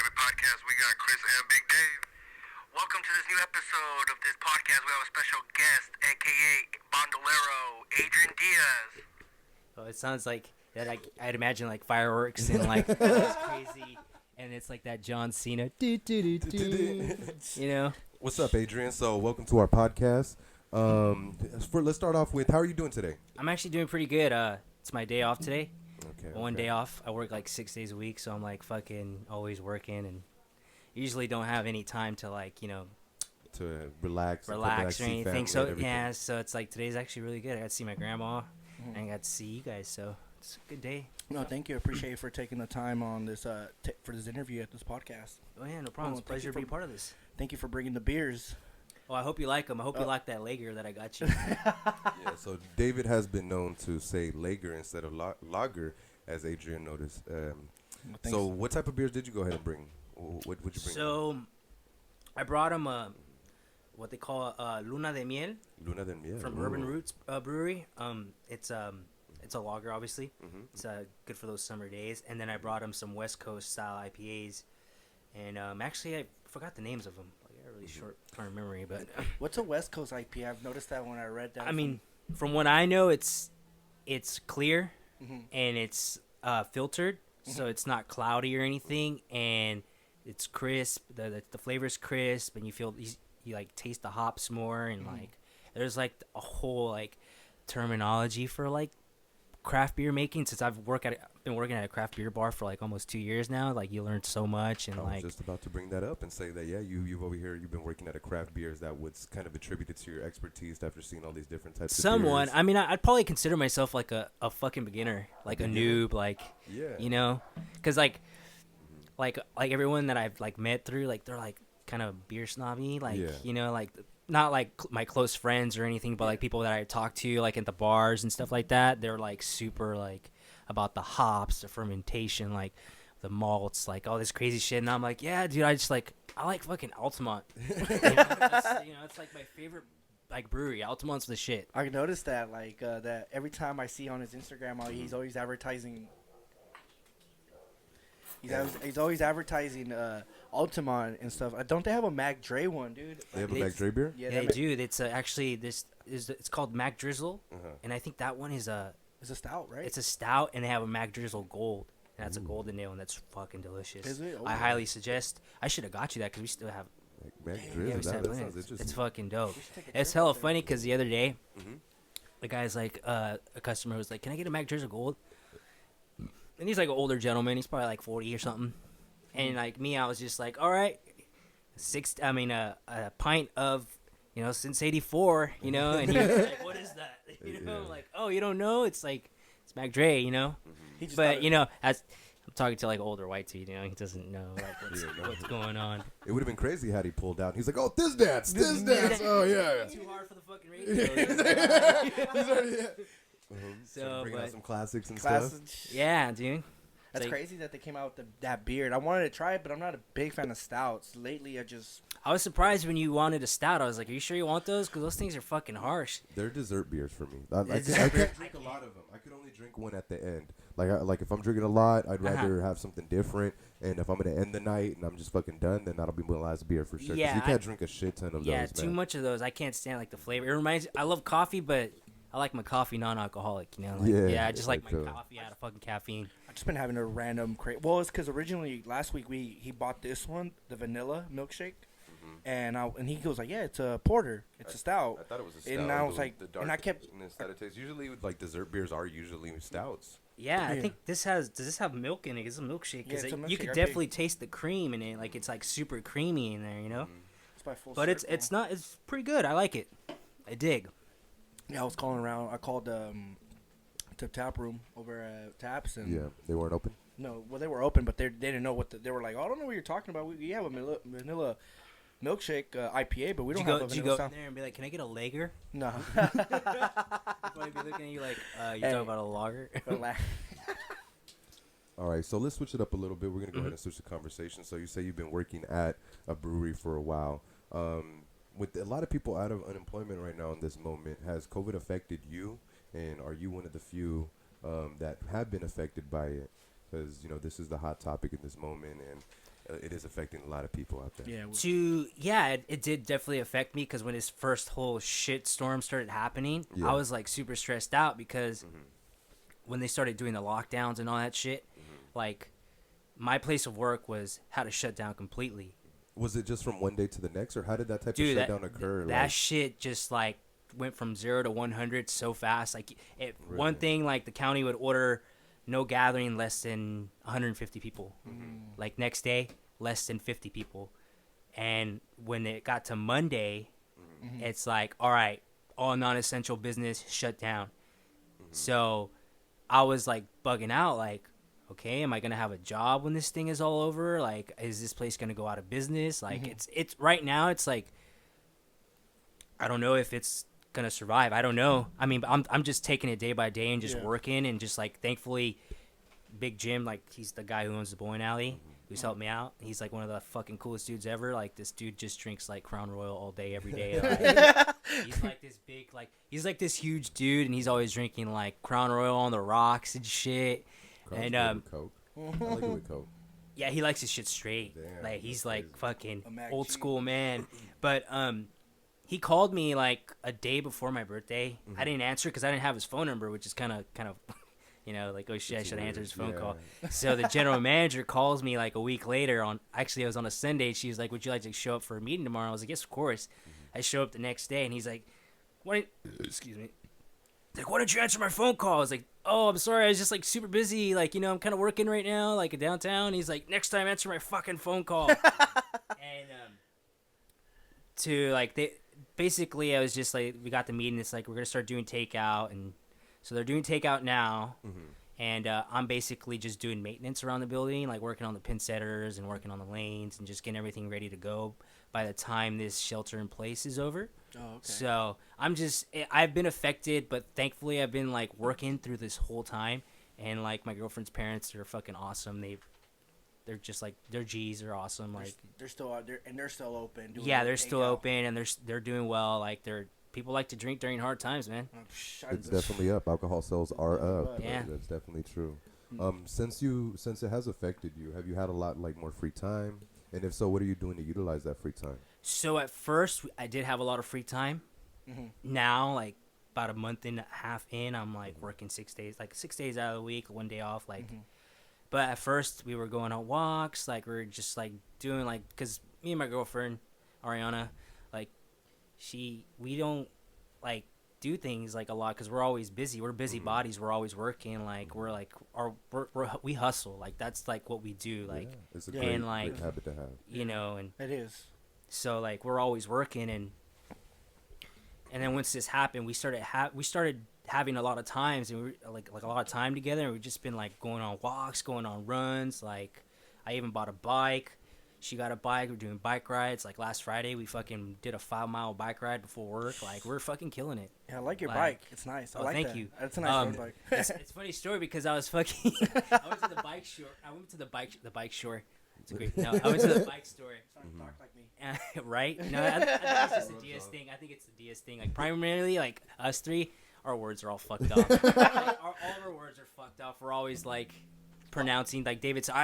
favorite podcast. We got Chris and Big Dave. Welcome to this new episode of this podcast. We have a special guest, aka Bandolero Adrian Diaz. Oh, it sounds like that. I'd imagine like fireworks and like it's crazy, and it's like that John Cena. Do, do, do, do, you know. What's up, Adrian? So, welcome to our podcast. Let's start off with, how are you doing today? I'm actually doing pretty good. It's my day off today. Okay. One day off. I work like 6 days a week, so I'm like fucking always working, and usually don't have any time to like to relax or anything. So yeah, so it's like today's actually really good. I got to see my grandma, and I got to see you guys. So it's a good day. No, thank you. I appreciate you for taking the time on this for this interview at this podcast. Oh yeah, no problem. It's a pleasure to be part of this. Thank you for bringing the beers. Oh, I hope you like them. I hope you like that lager that I got you. Yeah, so David has been known to say lager instead of lager, as Adrian noticed. So what type of beers did you go ahead and bring? What would you bring? So I brought him what they call Luna de Miel. Luna de Miel. From Urban Roots Brewery. It's a lager, obviously. Mm-hmm. It's good for those summer days. And then I brought him some West Coast style IPAs. And actually, I forgot the names of them. I got a really short-term memory, but what's a West Coast IPA? I've noticed that when I read that. I mean, from what I know, it's clear and it's filtered, so it's not cloudy or anything, and it's crisp. The flavor's crisp, and you feel you like taste the hops more, and like there's like a whole like terminology for like craft beer making. Since I've been working at a craft beer bar for like almost 2 years now, like you learn so much. And I was just about to bring that up and say that you've over here, you've been working at a craft beer. Is that what's kind of attributed to your expertise after seeing all these different types of beers? I mean, I'd probably consider myself like a fucking beginner, like a noob, like because like everyone that I've like met through, like they're like kind of beer snobby, like like not like my close friends or anything, but like people that I talk to like at the bars and stuff like that. They're like super like about the hops, the fermentation, like the malts, like all this crazy shit. And I'm like, yeah, dude, I like fucking Altamont. It's like my favorite like brewery. Altamont's the shit. I noticed that like that every time I see on his Instagram, he's always advertising. He's always advertising Altamont and stuff. Don't they have a Mac Dre one, dude? They have a Mac Dre beer? Yeah, they do. It's actually it's called Mac Drizzle, and I think that one is it's a stout, right? It's a stout, and they have a Mac Drizzle Gold. And that's a golden ale, and that's fucking delicious. Is it? Oh, I highly suggest. I should have got you that because we still have. Mac Drizzle. That sounds interesting. It's fucking dope. It's hella funny because the other day, the guy's like, a customer was like, "Can I get a Mac Drizzle Gold?" And he's like an older gentleman. He's probably like 40 or something. And like me, I was just like, all right, a pint of, since 84, and he was like, what is that? I'm like, oh, you don't know? It's like, it's Mac Dre, But, as I'm talking to like older white dude, he doesn't know like what's going on. It would have been crazy had he pulled out. He's like, oh, this dance. Oh, yeah. Too hard for the fucking radio. So bringing out some classics and stuff. Yeah, dude. That's crazy that they came out with that beard. I wanted to try it, but I'm not a big fan of stouts. Lately, I was surprised when you wanted a stout. I was like, are you sure you want those? Because those things are fucking harsh. They're dessert beers for me. I can't drink a lot of them. I could only drink one at the end. Like if I'm drinking a lot, I'd rather have something different. And if I'm going to end the night and I'm just fucking done, then that'll be my last beer for sure. Yeah, you can't drink a shit ton of those, Yeah, too much of those. I can't stand like the flavor. It reminds me, I love coffee, but I like my coffee non-alcoholic, I just like my coffee out of fucking caffeine. I've just been having a random Well, it's because originally last week he bought this one, the vanilla milkshake, and he goes like, yeah, it's a porter, it's a stout. I thought it was a stout. And I was like, and I kept that it tastes. Usually, like dessert beers are usually stouts. Yeah, I think does this have milk in it? It's a milkshake. Yeah, you could definitely taste the cream in it. Like it's like super creamy in there, It's by full but circle. It's pretty good. I like it. I dig. Yeah, I was calling around. I called to tap room over at Taps, and they weren't open. No, well they were open, but they didn't know what they were like. Oh, I don't know what you're talking about. We have a vanilla milkshake IPA, but we don't have a vanilla. Did you go in there and be like, "Can I get a lager?" No. I'd be looking at you like, "You talking about a lager?" All right, so let's switch it up a little bit. We're gonna go ahead and switch the conversation. So you say you've been working at a brewery for a while. With a lot of people out of unemployment right now in this moment, has COVID affected you? And are you one of the few that have been affected by it? because this is the hot topic in this moment, and it is affecting a lot of people out there. It did definitely affect me because when this first whole shit storm started happening, I was like super stressed out because when they started doing the lockdowns and all that shit, like my place of work had to shut down completely. Was it just from one day to the next, or how did that type of shutdown occur? That shit just like went from 0 to 100 so fast. Like one thing, like the county would order no gathering less than 150 people. Like next day, less than 50 people. And when it got to Monday, it's like, all right, all non-essential business shut down. So I was like bugging out, like, okay, am I gonna have a job when this thing is all over? Like, is this place gonna go out of business? Like, it's right now. It's like, I don't know if it's gonna survive. I don't know. I mean, I'm just taking it day by day and just working and just like, thankfully, Big Jim, like he's the guy who owns the bowling alley, who's helped me out. He's like one of the fucking coolest dudes ever. Like this dude just drinks like Crown Royal all day, every day. Like, he's like this big, like he's like this huge dude, and he's always drinking like Crown Royal on the rocks and shit. And Coke. I like it with Coke. Yeah, he likes his shit straight. Damn, like he's like crazy. fucking old school man. But he called me like a day before my birthday. I didn't answer because I didn't have his phone number, which is kind of like, oh shit, I should have answered his phone call. So the general manager calls me like a week later actually it was on a Sunday. She was like, would you like to show up for a meeting tomorrow? I was like, yes, of course. I show up the next day and he's like, excuse me. Like, why didn't you answer my phone call? I was like, oh, I'm sorry. I was just like super busy. Like, I'm kind of working right now, like downtown. He's like, next time answer my fucking phone call. And basically I was just like, we got the meeting. It's like, we're going to start doing takeout. And so they're doing takeout now. And I'm basically just doing maintenance around the building, like working on the pin setters and working on the lanes and just getting everything ready to go by the time this shelter in place is over. Oh, okay. So I've been affected, but thankfully I've been like working through this whole time. And like my girlfriend's parents are fucking awesome. They're just like, they're G's, they're awesome. Like they're still out there and they're still open. They're still open and they're doing well. Like people like to drink during hard times, man. It's definitely up. Alcohol sales are up. Yeah, that's definitely true. Since it has affected you, have you had a lot like more free time? And if so, what are you doing to utilize that free time? So at first, I did have a lot of free time. Now, like about a month and a half in, I'm like working 6 days, like 6 days out of the week, 1 day off, like. But at first, we were going on walks, like we were just like doing like, cause me and my girlfriend, Ariana, like we don't like do things like a lot because we're always busy. We're busy bodies. We're always working. Like we're like we hustle. Like that's like what we do. Like it's a great habit to have. And it is. So like we're always working and then once this happened, we started having a lot of times and we like a lot of time together. And we've just been like going on walks, going on runs. Like I even bought a bike. She got a bike. We're doing bike rides. Like last Friday, we fucking did a 5-mile bike ride before work. Like we're fucking killing it. Yeah, I like your bike. It's nice. I like thank that. you. That's a nice road bike. It's a funny story because I was fucking. I went to the bike store. I went to the bike store. It's a great. No, I went to the bike store. Talk like me. Right? No, I think it's just a Diaz thing. I think it's the Diaz thing. Like primarily, like us three, our words are all fucked up. All of our words are fucked up. We're always like pronouncing like David said.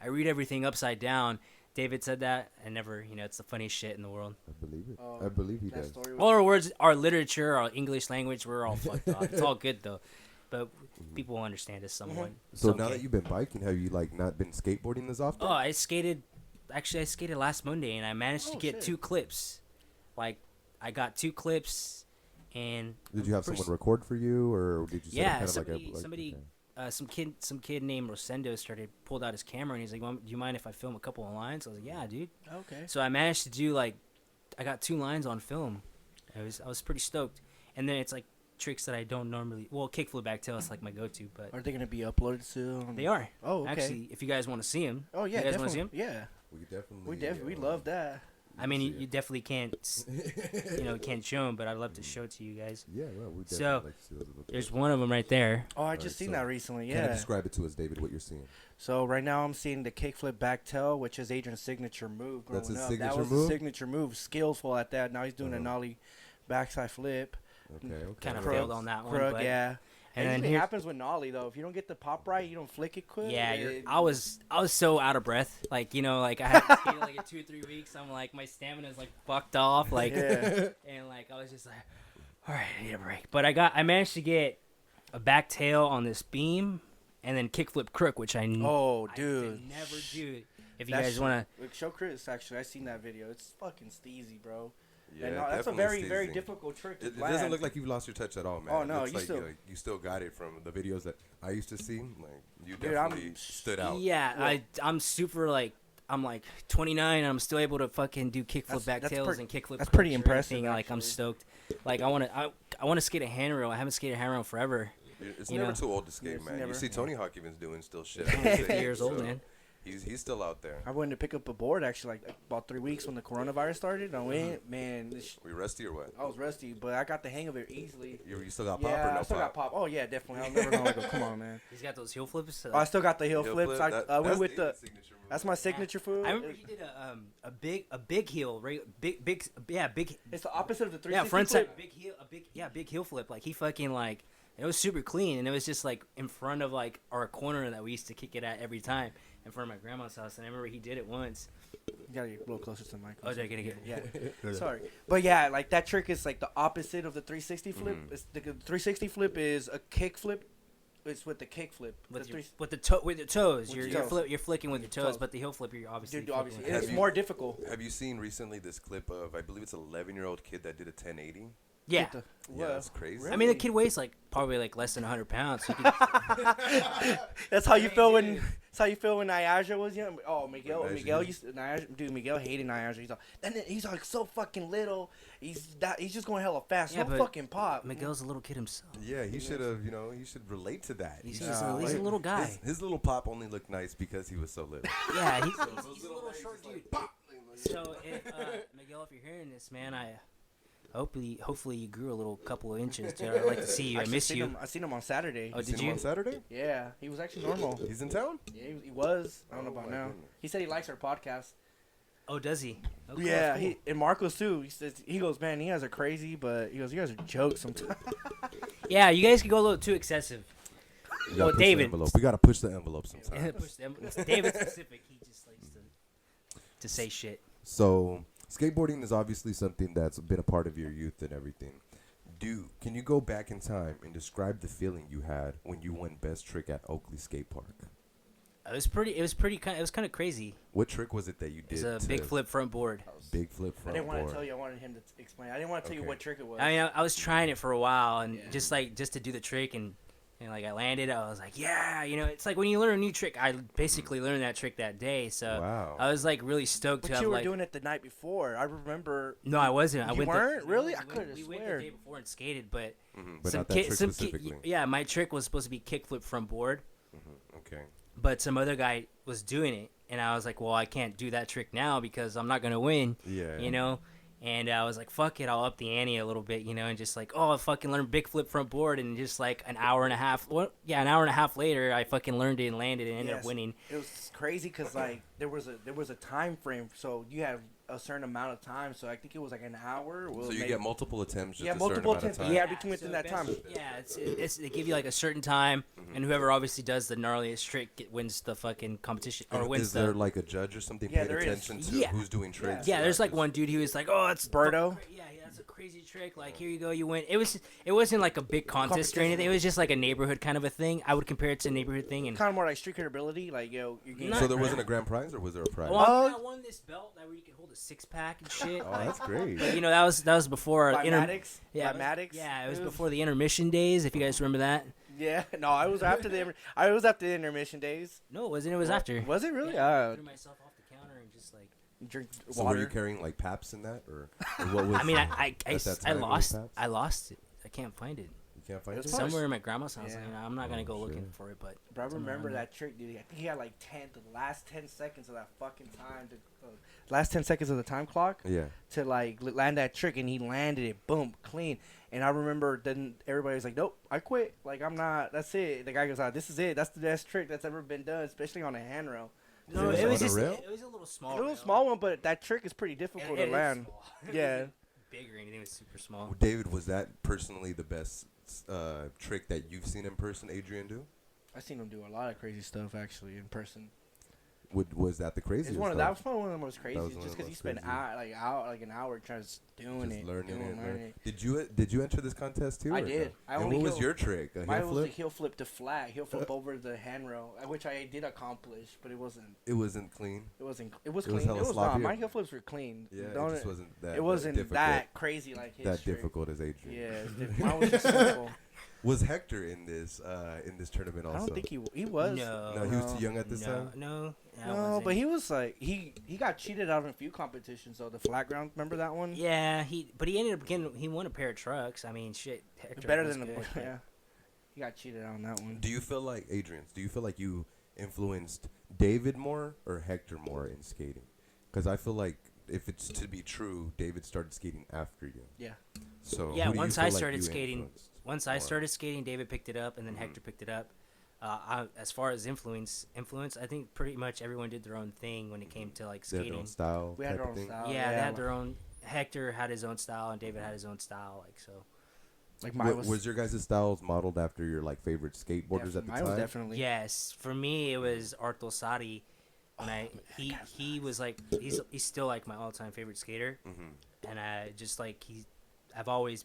I read everything upside down. David said that, and never, it's the funniest shit in the world. I believe it. I believe he does. All our words, our literature, our English language, we're all fucked up. It's all good though, but people will understand us somewhat. So now that you've been biking, have you like not been skateboarding as often? Oh, I skated last Monday, and I managed to get 2 clips. Like, I got 2 clips, and did you have someone record for you, or did you? Yeah, somebody. Some kid named Rosendo pulled out his camera and he's like, "Do you mind if I film a couple of lines?" I was like, "Yeah, dude." Okay. So I managed to do I got 2 lines on film. I was pretty stoked. And then it's like tricks that I don't normally. Well, kickflip back tail is like my go-to, but are they gonna be uploaded soon? They are. Oh, okay. Actually, if you guys want to see them. Oh yeah, you guys want to see them? Yeah. We definitely love that. I mean, you definitely can't, can't show them, but I'd love to show it to you guys. Yeah, well, we definitely like to see those. There's one of them right there. Oh, I just seen that recently. Yeah. Kind of describe it to us, David, what you're seeing. So right now I'm seeing the kickflip back tail, which is Adrian's signature move. That's his up. signature that was move? his signature move. Skillful at that. Now he's doing a nollie backside flip. Okay. Kind of failed on that one. Yeah. And it then usually here, happens with nollie though. If you don't get the pop right, you don't flick it quick. yeah, I was so out of breath. Like, you know, like I had skated like in 2 or 3 weeks. I'm like, my stamina's like fucked off. Like, Yeah. and like I was just like, all right, I need a break. But I managed to get a back tail on this beam, and then kickflip crook, which I Oh, I dude. could never do. If you That guys shit- want Like, show Chris, actually, I seen that video. It's fucking steezy, bro. Yeah, And that's a definitely very steezy. difficult trick to It land. doesn't look like you've lost your touch at all, man. Oh, no, it looks you like still- you still got it from the videos that I used to see. Like you Dude, definitely stood to, out. yeah, I'm super like. I'm like 29 and I'm still able to fucking do kickflip back that's tails pretty- and kickflip. that's crooks pretty or impressive, anything. Like I'm actually. stoked. Like I want to skate a handrail. I haven't skated a handrail forever. It's You never know. too old to skate, Yes, man. never. You see Tony Hawk even's doing still shit. 50 years old, man. He's still out there. I went to pick up a board actually like about 3 weeks when the coronavirus started. I went, man. We rusty or what? I was rusty, but I got the hang of it easily. You still got pop Yeah, or no I still pop? got pop. Oh yeah, definitely. I'm never gonna go. Come on, man. He's got those heel flips. Oh, I still got the heel Heel flips. flip, I went that's with the. David's signature move. That's my signature food. I remember he did a big heel, right? Big. It's the opposite of the 360 Yeah, front flip. side, big heel flip. Like he fucking like it was super clean, and it was just like in front of like our corner that we used to kick it at every time in front of my grandma's house. And I remember he did it once. You gotta get a little closer to the mic. Oh, did I get it? Yeah. Sorry. But yeah, like that trick is like the opposite of the 360 flip. It's the 360 flip is a kick flip. It's with the kick flip. With The your, three- with the toe with your toes. With You're your toes. you're flicking with your toes, toes. but the heel flip you're obviously. Dude, obviously, flicking with it's you- more difficult. Have you seen recently this clip of I believe it's an 11-year-old kid that did a 1080? yeah. With the- Yeah, Well, that's crazy. I mean, the kid weighs like probably like less than 100 pounds. So you could, That's how you feel when. Dude. That's how you feel when Niagara was young. Oh, Miguel Niagara. used to, Miguel hated Niagara. He's like so fucking little. He's just going hella fast. Yeah, No but fucking pop. Miguel's a little kid himself. Yeah, he should have. He should relate to that. He's, He he's, should a, he's a relate. little guy. His little pop only looked nice because he was so little. Yeah, he's a little short dude. So, Miguel, if you're hearing this, man, I hopefully you grew a little couple of inches. Dude. I'd like to see you. I Actually, miss you. I seen him on Saturday. Oh, You did seen him you? on Saturday? Yeah, he was actually normal. He's in town. Yeah, he was. I don't know Oh, about my now. goodness. He said he likes our podcast. Oh, does he? Okay, Yeah, that's cool. and Marcos too. He goes, man, you guys are crazy, but he goes, you guys are jokes sometimes. Yeah, you guys can go a little too excessive. We gotta Well, push the David. envelope. We gotta push the envelope sometimes. Push them- David specific, he just likes to say shit. So skateboarding is obviously something that's been a part of your youth and everything. Can you go back in time and describe the feeling you had when you won best trick at Oakley Skate Park? It was kind of crazy. What trick was it that you did? It was a to big flip front board. Big flip I front didn't want board. to tell you. I wanted him to explain. I didn't want to tell you Okay. what trick it was. I mean, I was trying it for a while, and just to do the trick, and like I landed, I was like, yeah, it's like when you learn a new trick. I basically learned that trick that day, so Wow. I was like really stoked but to have you were like. doing it the night before. I remember. No, I wasn't. I You went weren't? Really? I we coulda went the swear. day before and skated, but But some not that kid, trick some specifically. kid, yeah, my trick was supposed to be kickflip front board, Okay. but some other guy was doing it, and I was like, well, I can't do that trick now because I'm not gonna win. Yeah. And I was like, fuck it, I'll up the ante a little bit, and just like, I fucking learned big flip front board, and just like an hour and a half later, I fucking learned it and landed it and ended up Yes. winning. It was crazy because like there was a time frame, so you have a certain amount of time. So I think it was like an hour. So you get multiple attempts. Just Yeah, a multiple certain amount attempts. of time. Yeah, between within that time. Yeah, it's they give you like a certain time, and whoever obviously does the gnarliest trick wins the fucking competition or And wins is there the. like a judge or something Yeah, paying there is. attention to Yeah. who's doing tricks? Yeah, there's like just- one dude who was like, "Oh, it's Berto? Yeah, that's a crazy trick. Like, here you go, you win." It wasn't like a big contest or anything. It was just like a neighborhood kind of a thing. I would compare it to a neighborhood thing. And Kind of more like street credibility. Like you're getting. Not- So there wasn't a grand prize, or was there a prize? well, Oh. I won this belt that where you could hold a 6-pack and shit. Oh, that's great. But, that was before By Maddox? Yeah, By Maddox? Yeah, it was before the intermission days. If you guys remember that. Yeah, no, I was after the intermission days. No, it wasn't. It was after. Was it really? I threw myself off the counter and just like. Drink So water. were you carrying like Paps in that, or what was? I mean, I at that I time, lost. Paps? I lost it. I can't find it. You can't find It it. was probably- Somewhere in my grandma's house. Yeah. I'm not gonna go Oh, looking shit. for it, but. Bro, I it's somewhere remember around that trick, dude. I think he had like the last 10 seconds of that fucking time last 10 seconds of the time clock Yeah. to like land that trick, and he landed it, boom, clean. And I remember then everybody was like, "Nope, I quit. Like I'm not. That's it." The guy goes, "This is it. That's the best trick that's ever been done, especially on a handrail." No, Is it it was on a just. rail? It was a little small. A little rail. small one, but that trick is pretty difficult It to is land. small. It Yeah. wasn't big or anything. It was super small. David, was that personally the best trick that you've seen in person Adrian do? I seen him do a lot of crazy stuff actually in person. Was that the craziest? That was probably one of the most crazy, just because he spent an hour trying to doing just it, learning it. Did you enter this contest too? I did. No? What was your trick? Mine was a heel flip to flat, heel flip over the handrail, which I did accomplish, but it wasn't. It wasn't clean. It was clean. It was not. My heel flips were clean. Yeah, it just wasn't that. It wasn't difficult, that crazy like his. That difficult as Adrian. Yeah, mine was just simple. Was Hector in this tournament also? I don't think he was. No, he was too young at this time. No, but he was like he got cheated out in a few competitions. So the flat ground, remember that one? Yeah, he ended up getting. He won a pair of trucks. I mean, shit. Hector better was than good, yeah. He got cheated out on that one. Do you feel like you influenced David more or Hector more in skating? Because I feel like if it's to be true, David started skating after you. Yeah. So yeah, who do once you feel I like started you skating, influenced more? David picked it up, and then Hector picked it up. As far as influence, I think pretty much everyone did their own thing when it came to like skating. Their own style. We had our own style. Yeah, they had their own. Hector had his own style, and David had his own style. Like so. Like mine was your guys' styles modeled after your like favorite skateboarders at the mine time? Was definitely. Yes, for me it was Arthur Sadi. And he was like he's still like my all-time favorite skater. And I just like I've always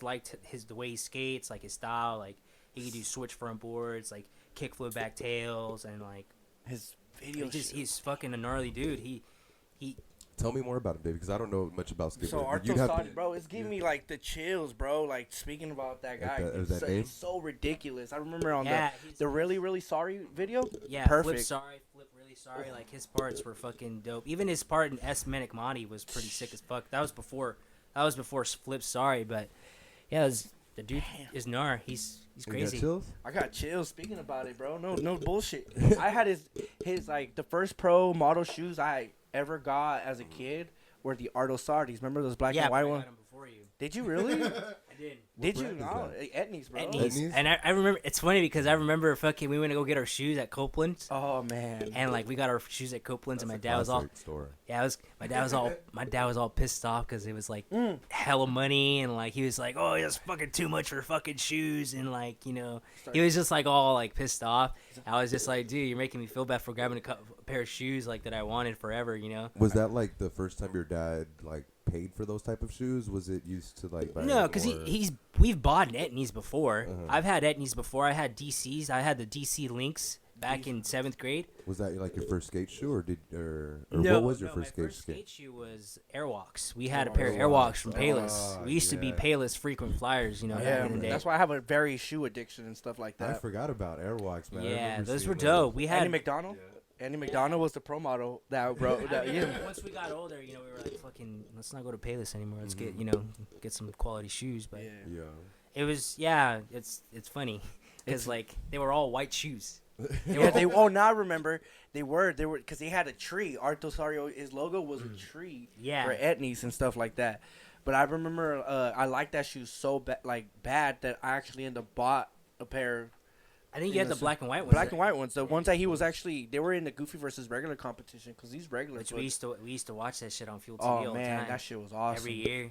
liked the way he skates, like his style, like he could do switch front boards, like kickflip back tails, and like his video. He's fucking a gnarly dude. He Tell me more about him, David, because I don't know much about skateboarding. So Arthur Sadi, bro, it's giving me like the chills, bro. Like speaking about that guy, it's so ridiculous. I remember on the really really sorry video. Yeah, perfect. Flip really sorry. Like his parts were fucking dope. Even his part in S Manic Monty was pretty sick as fuck. That was before Flip Sorry, but yeah, the dude is gnar. He's crazy. You got chills? I got chills speaking about it, bro. No bullshit. I had his like the first pro model shoes I ever got as a kid were the Ardo Sardis. Remember those black and white ones? I got them before you. Did you really? I did. Did you? No, Etnies, bro. Etnies. And I remember, it's funny because I remember fucking, we went to go get our shoes at Copeland's. Oh, man. And like, we got our shoes at Copeland's, and my dad was all pissed off because it was like hella money, and like, he was like, oh, it's fucking too much for fucking shoes, and like, you know, he was just like all like pissed off. I was just like, dude, you're making me feel bad for grabbing a pair of shoes like that I wanted forever, you know? Was that like the first time your dad like paid for those type of shoes? Was it used to like buy? No, because we've bought Etnies before. I've had Etnies before. I had DCs. I had the DC Lynx back in 7th grade. Was that like your first skate shoe, or no, what was your first my skate first skate? skate shoe was Airwalks. We had a pair of Airwalks from Payless. We used to be Payless frequent flyers, you know, back in the day. That's why I have a very shoe addiction and stuff like that. I forgot about Airwalks, man. Yeah, those were dope. We had Andy McDonald. Yeah. Andy McDonald was the pro model that bro. Once we got older, you know, we were like, fucking, let's not go to Payless anymore. Let's get some quality shoes. But it was, it's funny because like they were all white shoes. Now I remember they were because they had a tree. Arto Sario, his logo was a tree for Etnies and stuff like that. But I remember I liked that shoe so bad that I actually ended up bought a pair. I think you had the black and white ones. Black and white ones. The ones that he was actually, they were in the Goofy versus regular competition because these regular. Which we used to watch that shit on Fuel TV all the man, time. that shit was awesome. Every year,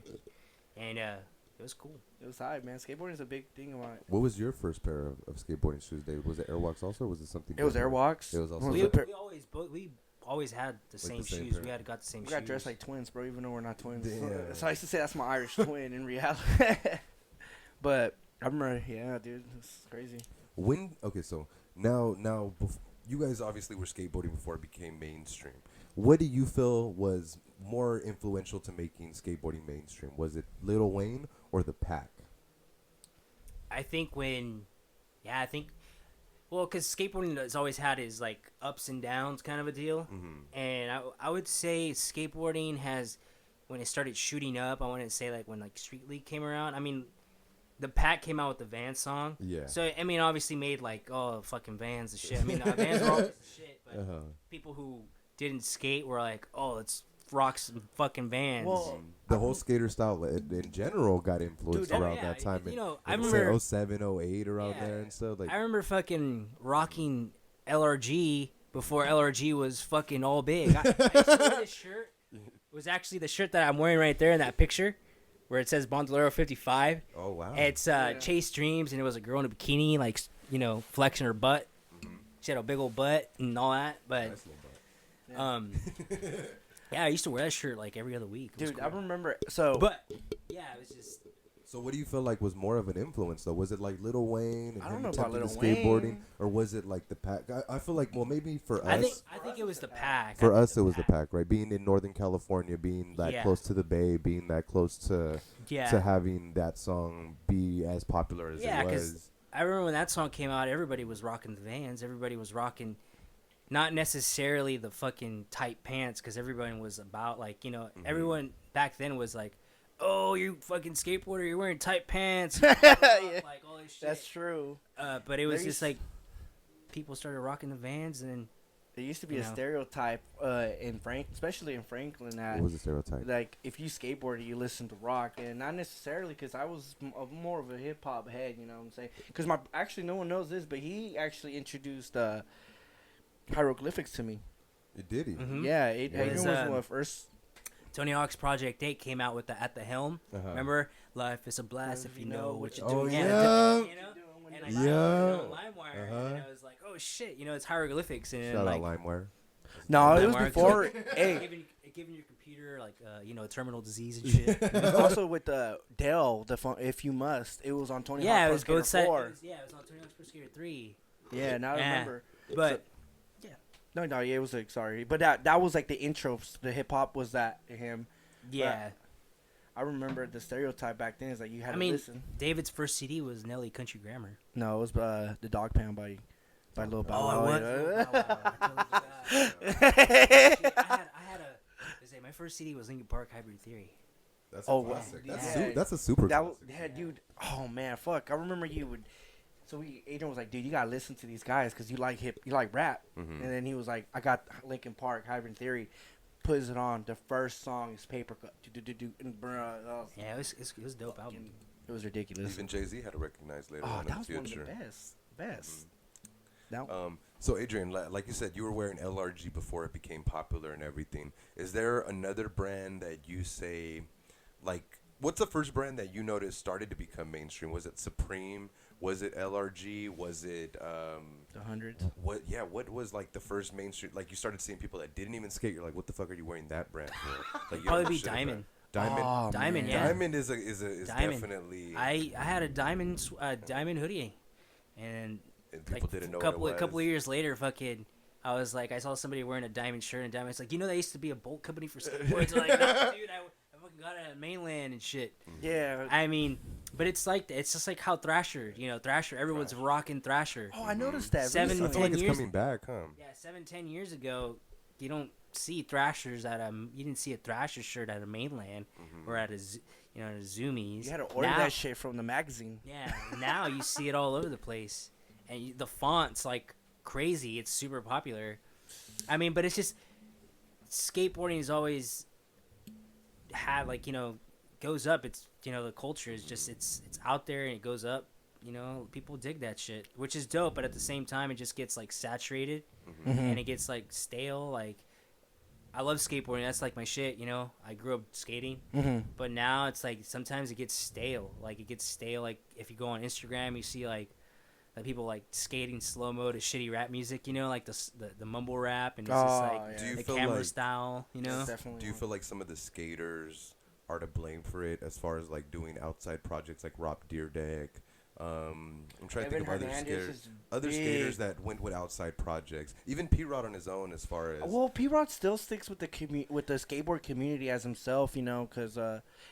and it was cool. It was high, man. Skateboarding is a big thing of mine. What was your first pair of skateboarding shoes, Dave? Was it Airwalks also, or was it something? It was Airwalks. It was also. We always had the same shoes. Pair. We had got the same shoes. We got dressed like twins, bro. Even though we're not twins. So I used to say that's my Irish twin in reality. But I remember, yeah, dude, it's crazy. So now, you guys obviously were skateboarding before it became mainstream. What do you feel was more influential to making skateboarding mainstream? Was it Lil Wayne or the Pack? I think because skateboarding has always had his like ups and downs kind of a deal, and I would say skateboarding has, when it started shooting up, I wanted to say like when like Street League came around. I mean, the Pack came out with the Vans song. Yeah. So, I mean, obviously made, like, fucking Vans and shit. I mean, Vans were always shit, but people who didn't skate were like, let's rock some fucking Vans. Well, the whole skater style in general got influenced around that time. You know, I remember 07, 08 around there and stuff. Like, I remember fucking rocking LRG before LRG was fucking all big. I used to wear this shirt. It was actually the shirt that I'm wearing right there in that picture. where it says Bandolero 55. Oh wow. It's Chase Dreams, and it was a girl in a bikini, like flexing her butt. Mm-hmm. She had a big old butt and all that, but nice little butt. Yeah, I used to wear that shirt like every other week. Dude, cool. I remember. So, but yeah, it was just. So what do you feel like was more of an influence though? Was it like Lil Wayne and I don't him know about attempting Lil the skateboarding, Wayne. or was it like the pack? I feel like maybe for us. I think it was the pack. For us, it was the pack, right? Being in Northern California, being that close to the Bay, being that close to having that song be as popular as it was. Yeah, because I remember when that song came out, everybody was rocking the Vans. Everybody was rocking, not necessarily the fucking tight pants, because everybody was about everyone back then was like, oh, you fucking skateboarder, you're wearing tight pants. Like all this shit. That's true. But it was just like people started rocking the Vans, and there used to be a stereotype especially in Franklin, that what was the stereotype? Like if you skateboarded, you listened to rock, and not necessarily because I was more of a hip hop head. You know what I'm saying? Because no one knows this, but he actually introduced hieroglyphics to me. Did he? Mm-hmm. Yeah, Adrian was one of the first. Tony Hawk's Project 8 came out with the At the Helm. Uh-huh. Remember? Life is a blast if you know what you're doing. Yeah. And I saw it on LimeWire, and I was like, oh shit, it's hieroglyphics. And shout out LimeWire. No, it was before. Giving your computer a terminal disease and shit. Also with Dell, If You Must, it was on Tony Hawk's Pro Skater 4. It was on Tony Hawk's Pro Skater 3. Yeah, now I remember. But No, yeah, it was sorry, but that was like the intro. The hip hop was that him. Yeah, but I remember the stereotype back then is like you had to listen. David's first CD was Nelly Country Grammar. No, it was the Dog Pound by Lil Bow Wow. I had my first CD was Linkin Park Hybrid Theory. That's a classic. That's a super classic. Yeah, dude. Oh man, fuck! I remember you would. So Adrian was like, dude, you gotta listen to these guys because you like rap. Mm-hmm. And then he was like, I got Linkin Park, Hybrid Theory, puts it on. The first song is Paper Cut. Yeah, it was a dope album. It was ridiculous. Even Jay-Z had to recognize later on in the future. That was one of the best. Mm-hmm. So Adrian, like you said, you were wearing LRG before it became popular and everything. Is there another brand that you say, like, what's the first brand that you noticed started to become mainstream? Was it Supreme? Was it LRG? Was it the Hundreds? What was like the first mainstream? Like you started seeing people that didn't even skate. You're like, what the fuck are you wearing that brand for? Like, probably be Diamond. Diamond. Oh, Diamond. Yeah. Diamond is Diamond. Definitely. I had a Diamond hoodie, and people didn't know a couple of years later, fucking. I was like, I saw somebody wearing a Diamond shirt, and Diamond's like, that used to be a bolt company for skateboards. I'm like, no, dude, I fucking got it at mainland and shit. Yeah. I mean, but it's just like how Thrasher, everyone's rocking Thrasher. Oh, I noticed that. 7-10 I feel like it's years coming back, huh? Yeah, 7-10 years ago, you don't see Thrashers you didn't see a Thrasher shirt at a mainland or at a Zoomies. You had to order that shit from the magazine. Yeah, now you see it all over the place, and the font's like crazy. It's super popular. I mean, but it's just skateboarding has always had goes up. It's the culture is just it's out there and it goes up. People dig that shit, which is dope. But at the same time, it just gets like saturated and it gets like stale. Like I love skateboarding. That's like my shit. I grew up skating, but now it's like sometimes it gets stale. Like it gets stale. Like if you go on Instagram, you see like people like skating slow mo to shitty rap music. Like the mumble rap and it's just like the camera style. Do you feel like some of the skaters are to blame for it as far as like doing outside projects like Rob Deerdeck? I'm trying to think of other skaters that went with outside projects. Even P-Rod on his own, as far as P-Rod still sticks with the skateboard community as himself, because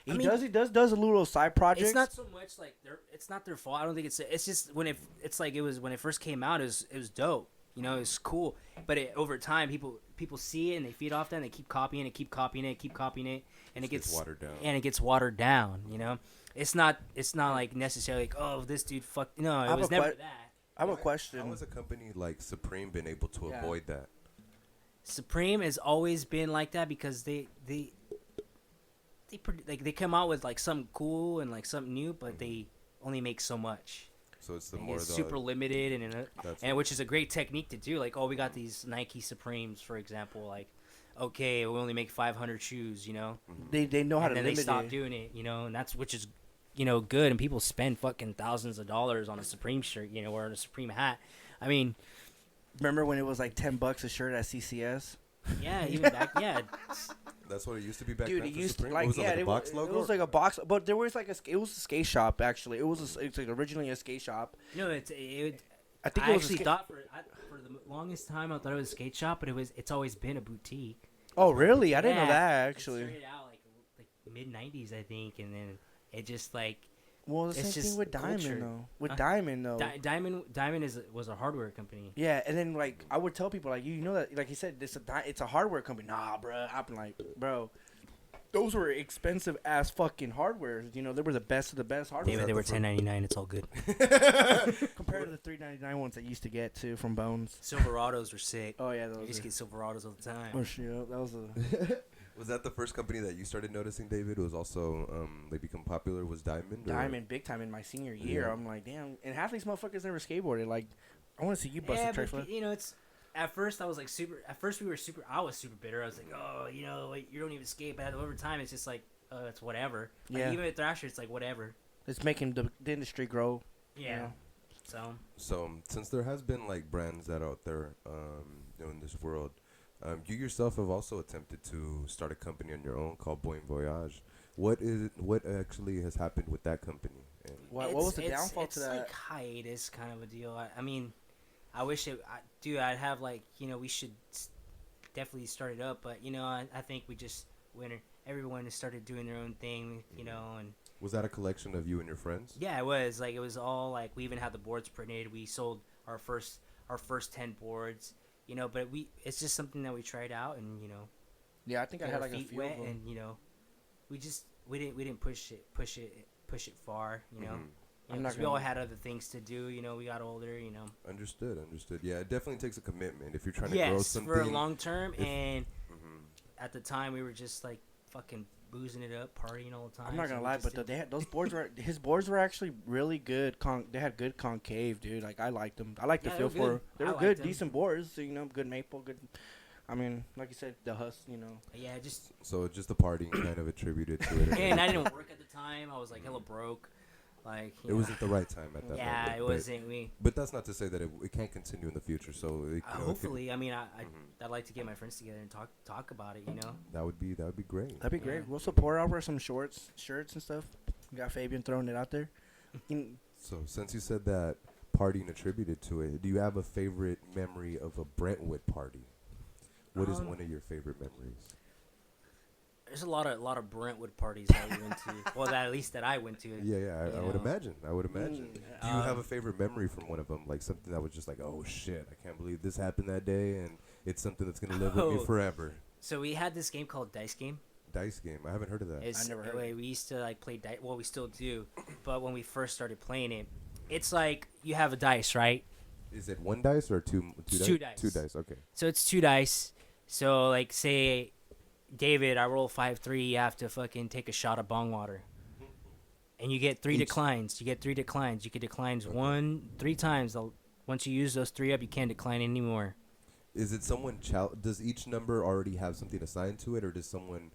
he does a little side projects. It's not so much like it's not their fault. I don't think it's just when it was when it first came out, it was dope. It was cool. But over time, people see it and they feed off that and they keep copying it, and it gets watered down. And it gets watered down. It's not like necessarily like, oh, this dude fucked. No, it was never that. I have a question. How has a company like Supreme been able to avoid that? Supreme has always been like that because they come out with like something cool and like something new, but they only make so much. So it's super limited and which is a great technique to do. Like, we got these Nike Supremes, for example. Like, okay, we only make 500 shoes, you know. They know how and to then limit they stop it. doing it, you know, and that's which is, you know, good. And people spend fucking thousands of dollars on a Supreme shirt, you know, or a Supreme hat. I mean, remember when it was like $10 a shirt at CCS? Yeah, even back, yeah. That's what it used to be back Dude, then. it used to Supreme? like was yeah, it like a box logo? It was like a box, but there was like it was a skate shop actually. It's like originally a skate shop. No, I think I it was actually thought for the longest time I thought it was a skate shop, but it's always been a boutique. Oh really? I didn't know Yeah, that actually. It started out like mid '90s, I think, and then it just like. Well, the it's same just thing with Diamond culture. though. With Diamond though. Diamond was a hardware company. Yeah, and then like I would tell people like you know that like he said it's a hardware company. Nah, bro. I'm like, bro, those were expensive ass fucking hardware. You know, they were the best of the best hardware. They were $10.99. It's all good. Compared to the $3.99 ones I used to get too from Bones. Silverados were sick. Oh yeah, I those. used to get Silverados all the time. Oh shit, that was a. Was that the first company that you started noticing, David? It was also they become popular. Was Diamond? Diamond, big time in my senior year. Yeah. I'm like, damn. And half these motherfuckers never skateboarded. Like, I want to see you bust a tray flip. You know, it's at first I was like super. At first we were super. I was super bitter. I was like, oh, you know, like, you don't even skate. But over time, it's just like, it's whatever. Like, Yeah. even at Thrasher, it's like whatever. It's making the industry grow. Yeah. You know? So since there has been like brands that are out there, you know, in this world, you yourself have also attempted to start a company on your own called Boy Voyage. What actually has happened with that company? And What was the downfall to that? It's like hiatus kind of a deal. I mean, I wish dude, I'd have like, you know, we should definitely start it up, but you know, I think we just everyone just started doing their own thing, you know, and. Was that a collection of you and your friends? Yeah, it was like it was all like we even had the boards printed. We sold our first 10 boards, you know. But it's just something that we tried out, and you know. Yeah, I think I had like a few wet, of them. and you know, we didn't push it far, you know. I'm not we all had other things to do, you know. We got older, you know. Understood. Yeah, it definitely takes a commitment if you're trying to grow something. For a long term, and at the time we were just like fucking boozing it up, partying all the time. I'm not gonna lie, but those boards his boards were actually really good. They had good concave, dude. Like I liked them. I liked the feel for. They were good, decent boards. You know, good maple, good. I mean, like you said, the husk. You know. Yeah, just. So just the partying kind of attributed to it. And I didn't work at the time. I was like hella broke. Like it wasn't the right time at that moment. Yeah, it wasn't. But that's not to say that it can't continue in the future. So hopefully, I mean, I'd like to get my friends together and talk about it. You know, that would be great. That'd be great. We'll support over some shirts and stuff. We got Fabian throwing it out there. So since you said that partying attributed to it, do you have a favorite memory of a Brentwood party? What is one of your favorite memories? There's a lot of Brentwood parties that we went to. Well, at least that I went to. Yeah, I would imagine. Do you have a favorite memory from one of them? Like something that was just like, oh shit, I can't believe this happened that day, and it's something that's gonna live with me forever. So we had this game called Dice Game. Dice Game. I haven't heard of that. I never heard of it. We used to like play dice. Well, we still do, but when we first started playing it, it's like you have a dice, right? Is it one dice or two dice? Two dice. 2 dice. Okay. So it's 2 dice. So like say. David, I roll 5-3. You have to fucking take a shot of bong water, and you get 3 declines. You get 3 declines. You can decline 3 times. Once you use those 3 up, you can't decline anymore. Is it someone? Does each number already have something assigned to it, or does someone?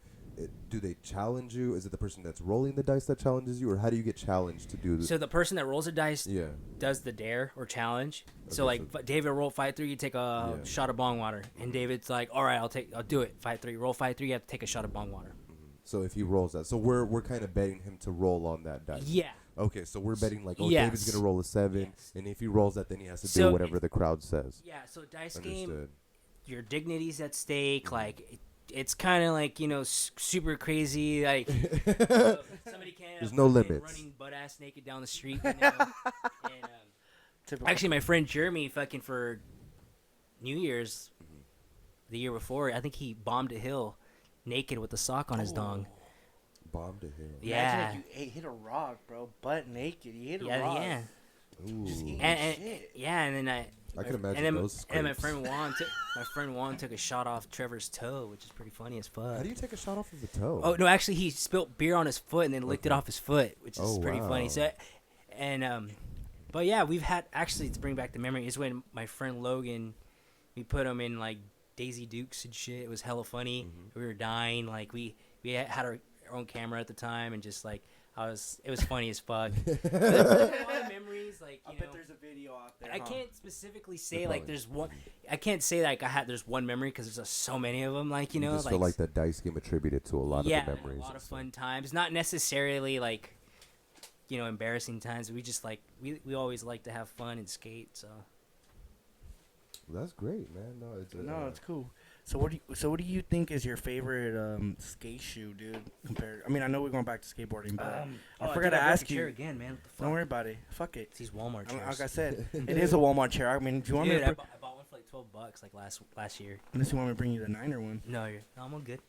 Do they challenge you? Is it the person that's rolling the dice that challenges you, or how do you get challenged to do this? So the person that rolls the dice does the dare or challenge. Okay, so like David roll 5-3, you take a shot of bong water, and David's like, all right, I'll do it. 5-3, roll 5-3, you have to take a shot of bong water. So if he rolls that, so we're kind of betting him to roll on that dice. Yeah. Okay, so we're betting like, David's gonna roll a 7, and if he rolls that, then he has to do whatever the crowd says. Yeah. So dice game, your dignity's at stake. Like. It's kind of like, you know, super crazy. Like somebody can't. There's no limits. Running butt ass naked down the street. You know? And, actually, my friend Jeremy, fucking for New Year's, the year before, I think he bombed a hill, naked with a sock on his dong. Bombed a hill. Yeah. Imagine if you hit a rock, bro, butt naked. You hit a rock. Yeah. Ooh. Just eating shit. Yeah, and then I can imagine those. And my friend Juan took a shot off Trevor's toe, which is pretty funny as fuck. How do you take a shot off of the toe? Oh no, actually he spilt beer on his foot and then licked it off his foot, which is pretty funny. So, and but yeah, we've had actually to bring back the memory is when my friend Logan, we put him in like Daisy Dukes and shit. It was hella funny. We were dying. Like we had our own camera at the time, and just like it was funny as fuch. There's a lot of memories. Like I you bet know, there's a video out there. I can't specifically say like there's one. I can't say like there's one memory because there's just so many of them. Like you know, just like feel like the dice game attributed to a lot of the memories. A lot of fun times. Not necessarily like, you know, embarrassing times. We just like we always like to have fun and skate. So that's great, man. No, it's cool. So what do you think is your favorite skate shoe, dude? Compared, I mean, I know we're going back to skateboarding, but I forgot to ask you again, man. What the fuck? Don't worry about it. Fuck it. It's these Walmart chairs. Like I said, it is a Walmart chair. I mean, do you want Dude, me to? I bought one for like $12 like last year. Unless you want me to bring you the Niner one. No, I'm all good.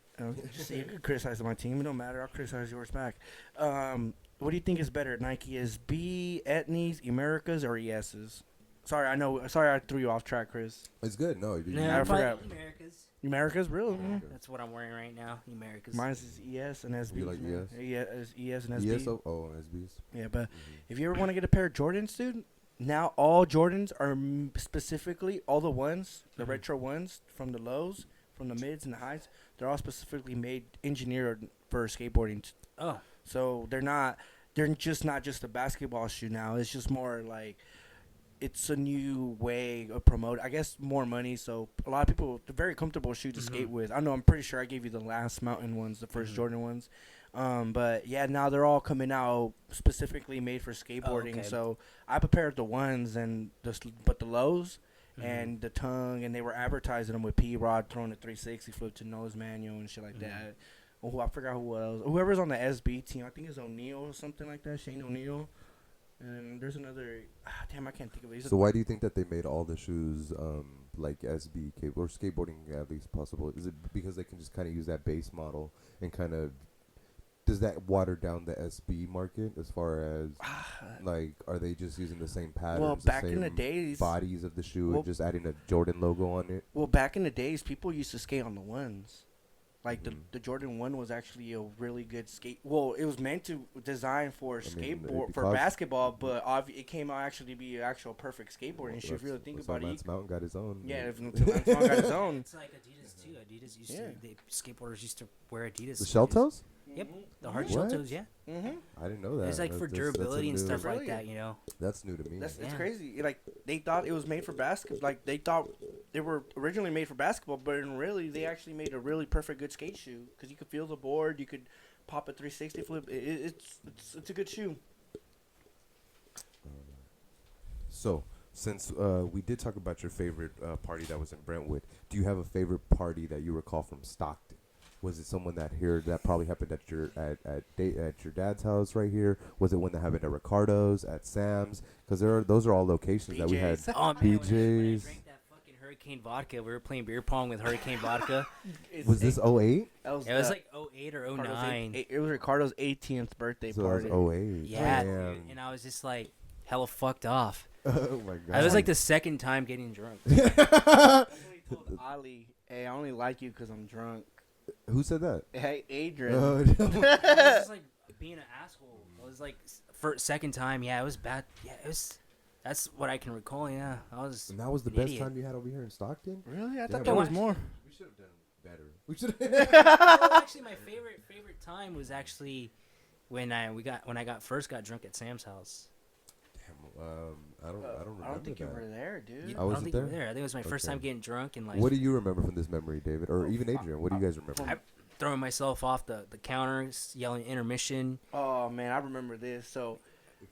See, you can criticize my team. It don't matter. I'll criticize yours back. What do you think is better, Nike SB, Etnies, Americas, or ES's? Sorry, I know. Sorry, I threw you off track, Chris. it's good. No, I forgot. Americas. Americas, really? That's what I'm wearing right now. Americas. Mine is ES and SB. You like ES? Yeah, ES and SB. ESO? Oh, SBs. Yeah, but if you ever want to get a pair of Jordans, dude, now all Jordans are specifically all the ones, the retro ones from the lows, from the mids and the highs. They're all specifically engineered for skateboarding. Oh, so they're just not just a basketball shoe now. It's just more like it's a new way of promoting. I guess more money, so a lot of people, they're very comfortable shoe to skate with. I know, I'm pretty sure I gave you the last Mountain ones, the first Jordan ones. But yeah, now they're all coming out specifically made for skateboarding. okay. So I prepared the ones but the lows and the tongue, and they were advertising them with P-Rod throwing a 360 flip to nose manual and shit like that. Oh, I forgot who else. Whoever's on the SB team, I think it's O'Neal or something like that, Shane O'Neal. And there's another. Damn, I can't think of it. So why do you think that they made all the shoes like SB or skateboarding at least possible? Is it because they can just kind of use that base model and kind of does that water down the SB market as far as like are they just using the same patterns? Well, back in the days, bodies of the shoe and just adding a Jordan logo on it. Well, back in the days, people used to skate on the ones. Like the Jordan 1 was actually a really good skate. Well, it was meant to design for skateboard for basketball, but it came out actually to be an actual perfect skateboarding shoe. If you really think about it, Lance Mountain got his own. Yeah, if Lance Mountain got his own. It's like Adidas too. Adidas used to. Skateboarders used to wear Adidas. The shell toes? Yep, the hard shell toes. Yeah. I didn't know that. It's like for durability and stuff like that. You know. That's new to me. It's crazy. Like they thought it was made for basketball. Like they thought they were originally made for basketball, but really they actually made a really perfect good skate shoe because you could feel the board, you could pop a 360 flip. It's a good shoe. So since we did talk about your favorite party that was in Brentwood, do you have a favorite party that you recall from Stockton? Was it someone that probably happened at your dad's house right here? Was it one that happened at Ricardo's, at Sam's? Because those are all locations that we had. Oh, man, BJ's. when I drank that fucking Hurricane vodka, we were playing beer pong with Hurricane vodka. Was this 08? It was like 08 or 09. It was Ricardo's 18th birthday party. So it was 08. Yeah, dude, and I was just like hella fucked off. Oh my god! I was like the second time getting drunk. I told Ali, "Hey, I only like you because I'm drunk." Who said that? Hey, Adrian. I was just like being an asshole. I was like, for second time, yeah, it was bad. Yeah, it was. That's what I can recall. Yeah, I was. And that was the best time you had over here in Stockton. Really? I thought there was more. We should have done better. We should. Actually, my favorite time was actually when I first got drunk at Sam's house. I don't remember. I don't think you were there, dude. I wasn't there? I think it was my first time getting drunk and like. What do you remember from this memory, David, or even Adrian? What do you guys remember? I throwing myself off the counter, yelling intermission. Oh man, I remember this. So,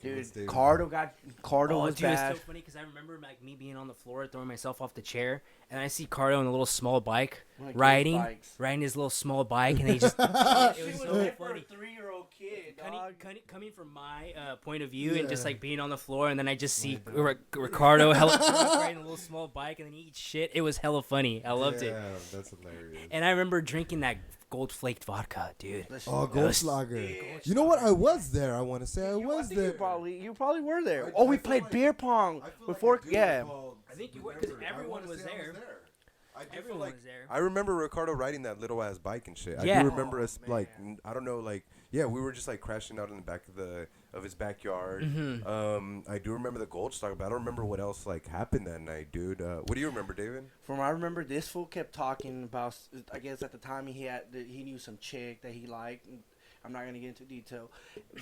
dude, Cardo was dude, bad. It's so funny because I remember like me being on the floor, throwing myself off the chair, and I see Cardo on a little small bike riding his little small bike, and he just. It was so funny. For a 3-year-old kid, coming from my point of view and just like being on the floor, and then I just see Ricardo riding a little small bike, and then he eats shit. It was hella funny. I loved it. Yeah, that's hilarious. And I remember drinking that gold flaked vodka, dude. Oh, Goldschlager. You know what? I was there. I want to say I was there. You probably were there. We played beer pong before. Yeah. I think you were because everyone was there. Everyone was there. I remember Ricardo riding that little ass bike and shit. Yeah. I do remember us like I don't know, like we were just like crashing out in the back of the of his backyard. Mm-hmm. I do remember the Gold Star, but I don't remember what else like happened that night, dude. What do you remember, David? From what I remember, this fool kept talking about. I guess at the time he knew some chick that he liked. I'm not gonna get into detail,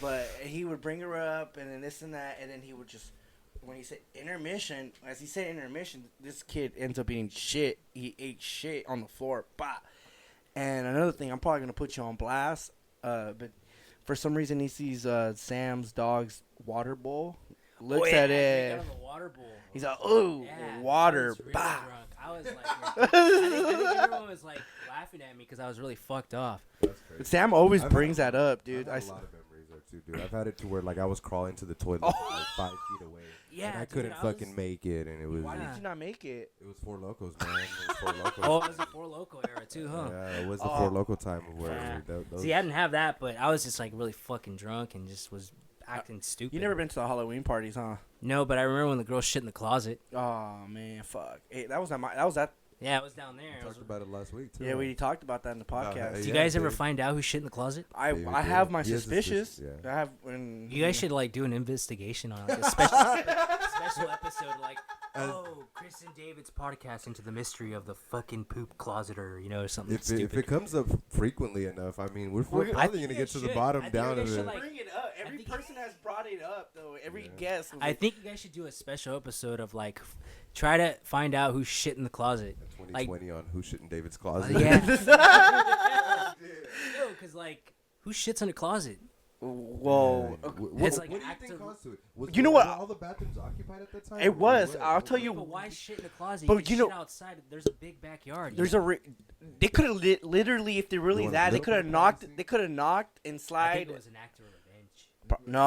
but he would bring her up and then this and that, and then he would just. When he said intermission, as he said intermission, this kid ends up eating shit. He ate shit on the floor. Bah. And another thing, I'm probably going to put you on blast, but for some reason he sees Sam's dog's water bowl, looks at it. The water bowl. He's like, ooh, water. Really bah. Drunk. I was like, I think everyone was like laughing at me because I was really fucked off. That's crazy. Sam always brings that up, dude. I've had a lot of memories there too, dude. I've had it to where like I was crawling to the toilet like 5 feet away. Yeah, and I couldn't fucking make it, and it was. Why did you not make it? It was Four Locos, man. It was Four Locos. Oh, it was the Four Loco era too, huh? Yeah, it was the Four Loco time of where. Yeah. Those See, I didn't have that, but I was just like really fucking drunk and just was acting stupid. You never been to the Halloween parties, huh? No, but I remember when the girl shit in the closet. Oh man, fuck. Hey, that was at. Yeah, it was down there. we talked about it last week too. Yeah, we talked about that in the podcast. Do you guys ever find out who shit in the closet? I have my suspicious. Yeah. I have when You guys should like do an investigation on like a special episode, like Chris and David's podcast into the mystery of the fucking poop closet, or something stupid. If it comes up frequently enough, I mean, we're probably gonna get to the bottom down of it. Bring it up. Every person has brought it up though. Every guest. I think you guys should do a special episode of like try to find out who shit in the closet. 2020 on who shit in David's closet. Yeah. Because like who shits in a closet? Whoa. It's like what do you active- think caused it? Was You know what? Were all the bathrooms occupied at that time? It was. I'll tell you. But why shit in the closet? But you can you know- shit outside. There's a big backyard. There's they could have literally, if they're really want that, a they little could have bit of knocked. privacy? They could have knocked and I slide. think it was an act of revenge. No,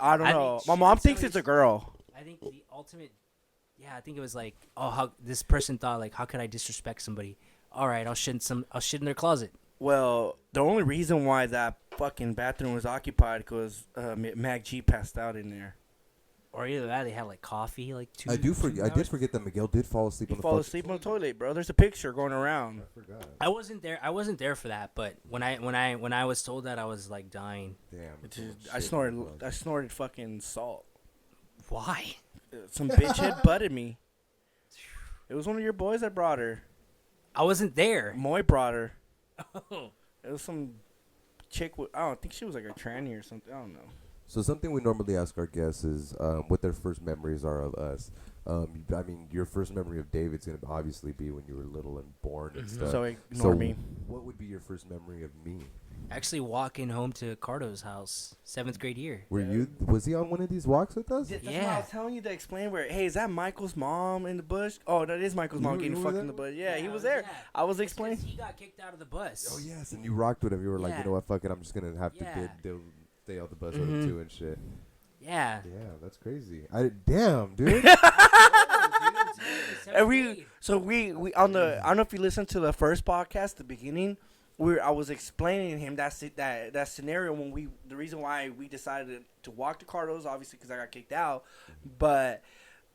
I don't I know. think My she- mom thinks somebody- it's a girl. I think the ultimate. Yeah, I think it was like, oh, how this person thought like, how could I disrespect somebody? All right, I'll shit in their closet. Well, the only reason why that fucking bathroom was occupied because Mac G passed out in there. Or either that, they had like coffee, like two. I did forget that Miguel did fall asleep He on the fell asleep on the toilet, bro. There's a picture going around. I forgot. I wasn't there for that, but when I was told that, I was like dying. Damn. I snorted fucking salt. Why? Some bitch had butted me. It was one of your boys that brought her. I wasn't there. Moy brought her. Oh. It was some chick. I don't think she was like a tranny or something. I don't know. So something we normally ask our guests is what their first memories are of us. I mean, your first memory of David's going to obviously be when you were little and born and stuff. So ignore me. What would be your first memory of me? Actually, walking home to Cardo's house, 7th grade year. Was he on one of these walks with us? That's what I was telling you to explain where. Hey, is that Michael's mom in the bush? Oh, that is Michael's mom getting fucked in the bush. Yeah, he was there. Yeah. I was explaining. He got kicked out of the bus. Oh yes, and you rocked with him. You were like, Yeah. you know what, fuck it, I'm just gonna have to stay out the bus with him too and shit. Yeah. Yeah, that's crazy. Damn, dude. And we on the. I don't know if you listened to the first podcast, the beginning. I was explaining to him that scenario when the reason why we decided to walk to Cardo's, obviously because I got kicked out, but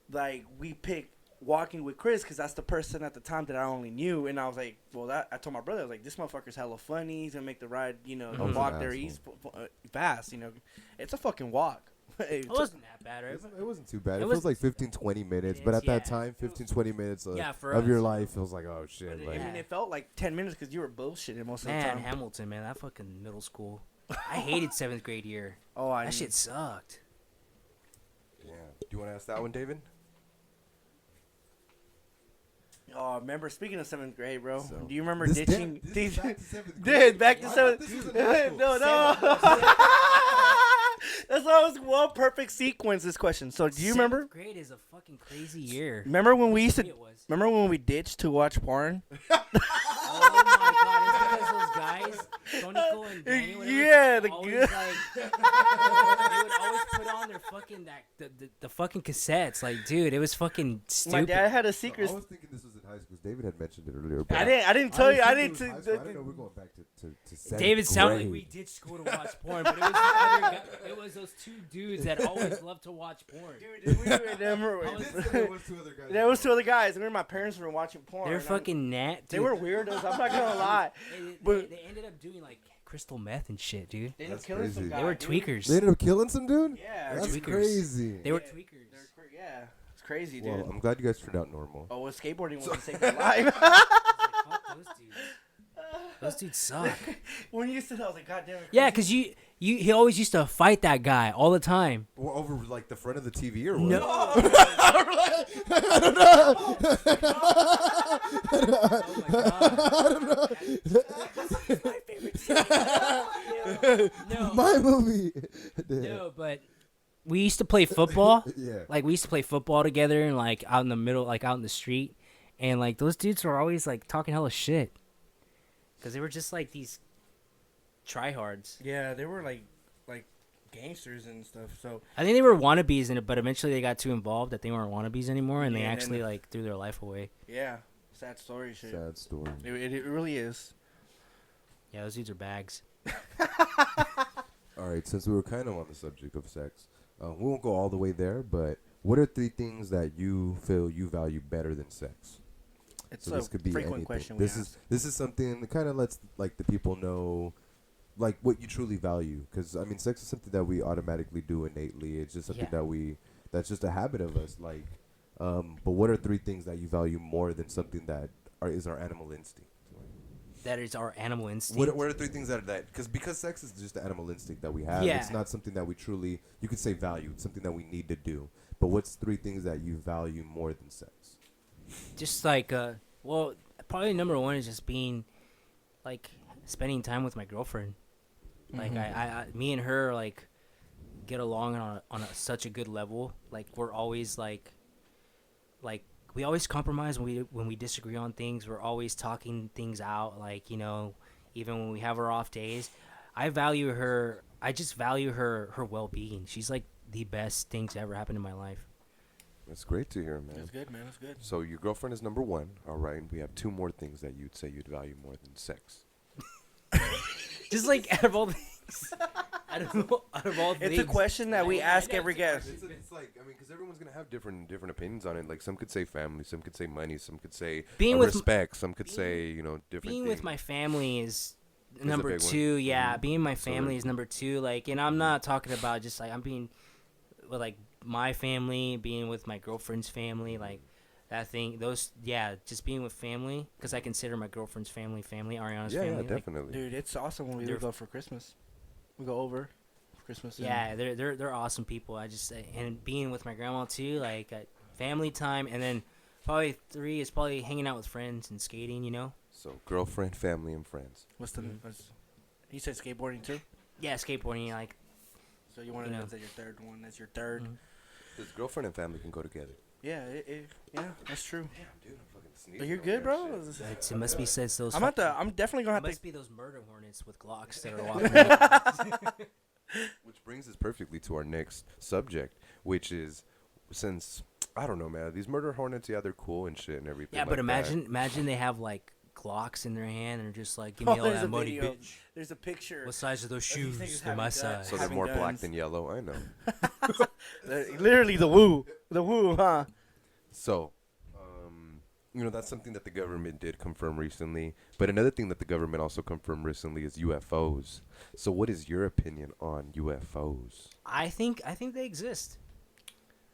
like we picked walking with Chris because that's the person at the time that I only knew, and I was like, I told my brother, I was like, this motherfucker's hella funny, he's gonna make the ride, the walk there fast, it's a fucking walk. It wasn't that bad, right? It wasn't too bad. It was was like 15-20 minutes, but at that time, 15-20 minutes of your life, it was like, oh shit. But I mean, it felt like 10 minutes because you were bullshitting most of the time. Hamilton, man, that fucking middle school. I hated 7th grade year. Oh, that shit sucked. Yeah. Do you want to ask that one, David? Oh, remember, speaking of 7th grade, bro, do you remember This ditching? is back to 7th grade. Dude, back to 7th. This is in high school. No. That's why it was one perfect sequence, this question. So, do you remember? 7th grade is a fucking crazy year. Remember when we used to? It was. Remember when we ditched to watch porn? Oh my god, it's because those guys, Tonico and Danny, whatever, Yeah, the always, good. like, they would always put on their fucking the fucking cassettes. Like, dude, it was fucking stupid. My dad had a So secret. I was thinking this was in high school. 'Cause David had mentioned it earlier. But I didn't tell you. I didn't. I didn't know we're going back to 7th David sounded like grade. we ditched school to watch porn, but it was the other guy, it was those two dudes that always loved to watch porn. Dude, we remember. There was 2 other guys. There was 2 other guys. I remember my parents were watching porn. They're and fucking They dude. were weirdos. I'm not gonna lie. They But ended up doing like crystal meth and shit, dude. They ended up That's killing some crazy. guy, They were dude. tweakers. They ended up killing some dude. Yeah, That's tweakers. crazy. They were tweakers. Yeah, it's crazy, dude. Well, I'm glad you guys turned out normal. Oh, well, skateboarding wasn't saving their life. Fuck those dudes. Those dudes suck. When you said that, I was like, God damn it. Yeah, cause he always used to fight that guy all the time. Or over like the front of the TV or what? No. I don't know. My favorite scene. No. My movie. No, but we used to play football. Yeah. Like we used to play football together and like out in the middle, like out in the street, and like those dudes were always like talking hella shit, cause they were just like these tryhards. Yeah, they were like gangsters and stuff. So I think they were wannabes in it, but eventually they got too involved that they weren't wannabes anymore, and they Yeah, and actually then- like threw their life away. yeah, sad story, shit. Sad story. It really is. Yeah, those dudes are bags. All right, since we were kind of on the subject of sex, we won't go all the way there, but what are 3 things that you feel you value better than sex? It's So a this could be frequent anything. question. This is something that kind of lets like the people know, like what you truly value. Because I mean, sex is something that we automatically do innately. It's just something Yeah. that's just a habit of us. Like, but what are 3 things that you value more than something that is our animal instinct? That is our animal instinct. What are 3 things that because sex is just the animal instinct that we have. Yeah. It's not something that we truly, you could say value. It's something that we need to do. But what's 3 things that you value more than sex? Just like well, probably number 1 is just being like spending time with my girlfriend. Like I me and her like get along on such a good level. Like we're always like we always compromise when we disagree on things. We're always talking things out. Like, you know, even when we have our off days, I value her. I just value her well-being. She's like the best thing to ever happen in my life. That's great to hear, man. That's good, man. That's good. So your girlfriend is number 1, all right. And we have 2 more things that you'd say you'd value more than sex. Just like out of all things, out of all things. It's a question that we ask every guest. It's like, I mean, because everyone's gonna have different opinions on it. Like some could say family, some could say money, some could say Being with respect, some could say different. Being things. with my family is a number big one. 2. Yeah, Mhm. being my So family then- is number 2. Like, and I'm not talking about just like I'm being with like my family, being with my girlfriend's family, like that thing. Those, yeah, just being with family because I consider my girlfriend's family, Ariana's yeah, family. yeah, like, definitely. Dude, it's awesome when we They're- go for Christmas. We go over for Christmas. yeah, they're awesome people. I just and being with my grandma too, like family time, and then probably 3 is probably hanging out with friends and skating. You know. So girlfriend, family, and friends. What's the? He said skateboarding too. Yeah, skateboarding. Like, So you want You to know. that's your third one. That's your third. Mhm. Because girlfriend and family can go together. Yeah, yeah, that's true. Damn, dude, I'm fucking sneezing. But you're over good, here, bro. shit. it must be says those. I'm definitely gonna It have must to. be those murder hornets with Glocks that are walking. Which brings us perfectly to our next subject, which is, since I don't know, man, these murder hornets, yeah, they're cool and shit and everything. Yeah, but like imagine they have like Glocks in their hand and they're just like, give me all there's that a money, video. bitch. There's a picture. What size are those These niggas shoes? They're my having size. guns. So they're having more black guns. than yellow. I know. Literally the woo, huh? So, that's something that the government did confirm recently. But another thing that the government also confirmed recently is UFOs. So, what is your opinion on UFOs? I think they exist.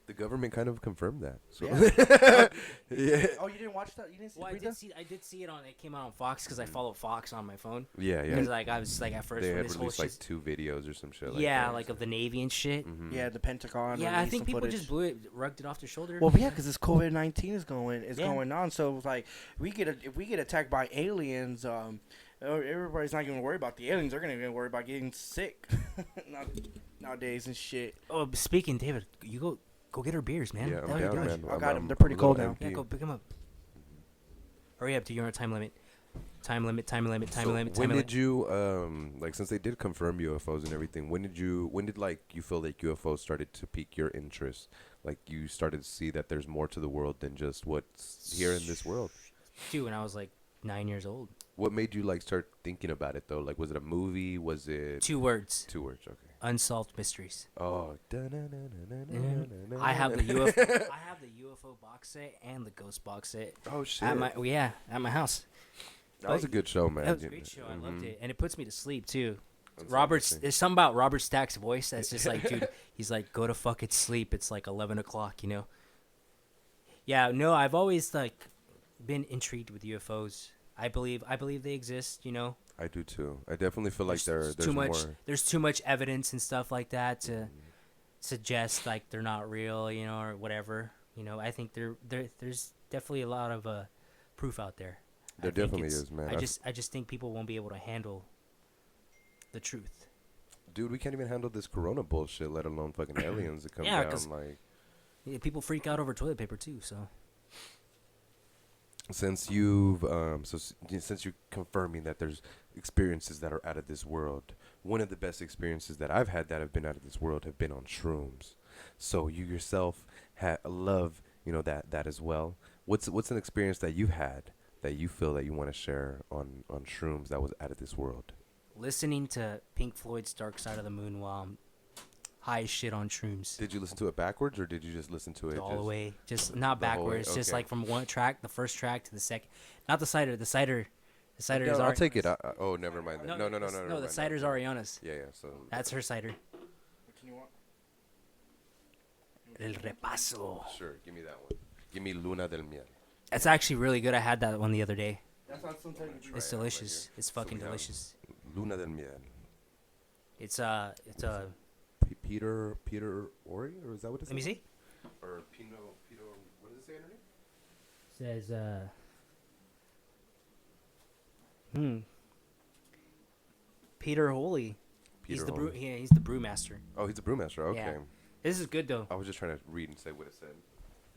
The government kind of confirmed that. So, Yeah. yeah, Oh, you didn't watch that? You didn't see Well, read that? I did see it on. It came out on Fox because I follow Fox on my phone. yeah. Because like I was like at first They when had this whole released like shit. 2 videos or some shit. Yeah, that, like of the Navy and shit. Mhm. Yeah, the Pentagon. Yeah, I released think some people footage. just blew it, rugged it off their shoulder. Well, yeah, because this COVID-19 is Yeah. going on. So it's like if we get attacked by aliens, everybody's not gonna worry about the aliens. They're gonna worry about getting sick nowadays and shit. Oh, speaking, David, you go get her beers, man. Yeah, What I'm the hell are you down, doing? man. I got 'em. I'm They're pretty a little cold now. empty. Yeah, go pick them up. Hurry up, dude. You're on a time limit. Time limit. When did you like, since they did confirm UFOs and everything, when did like you feel like UFOs started to pique your interest? Like you started to see that there's more to the world than just what's here in this world. Dude, when I was like 9 years old. What made you like start thinking about it though? Like was it a movie? Was it 2 words. 2 words? Okay. Unsolved mysteries. Oh, I have the UFO. I have the UFO box set and the ghost box set Oh shit! at my house. That was a good show, man. That was a great show. I loved it, and it puts me to sleep too. There's something about Robert Stack's voice that's just like, dude, he's like, go to fucking sleep. It's like 11 o'clock, you know? Yeah, no, I've always like been intrigued with UFOs. I believe they exist, you know? I do too. I definitely feel like there's too much. more. There's too much evidence and stuff like that to suggest like they're not real, you know, or whatever. You know, I think there's definitely a lot of proof out there. There definitely is, man. I just think people won't be able to handle the truth. Dude, we can't even handle this corona bullshit, let alone fucking aliens that come down. Like, yeah, people freak out over toilet paper too. So since you've since you're confirming that there's experiences that are out of this world, one of the best experiences that I've had that have been out of this world have been on shrooms. So you yourself love, you know, that as well. What's an experience that you had that you feel that you want to share on shrooms that was out of this world? Listening to Pink Floyd's Dark Side of the Moon while I'm high as shit on shrooms. Did you listen to it backwards, or did you just listen to it all the way? Just not backwards, okay. Just like from one track, the first track to the second. Not the cider. The cider is I'll take it. Oh, never mind. No. No, the cider's Ariana's. Yeah. So that's her cider. What can you want? El Repaso. Sure, give me that one. Give me Luna del Miel. That's actually really good. I had that one the other day. That's not something it's delicious. Right, it's fucking delicious. Luna del Miel. It's a Peter Ori, or is that what it says? Let me see. Or Pino, what does it say underneath? Says Peter Holy. He's the brewmaster. Oh, he's the brewmaster. Okay. Yeah. This is good though. I was just trying to read and say what it said.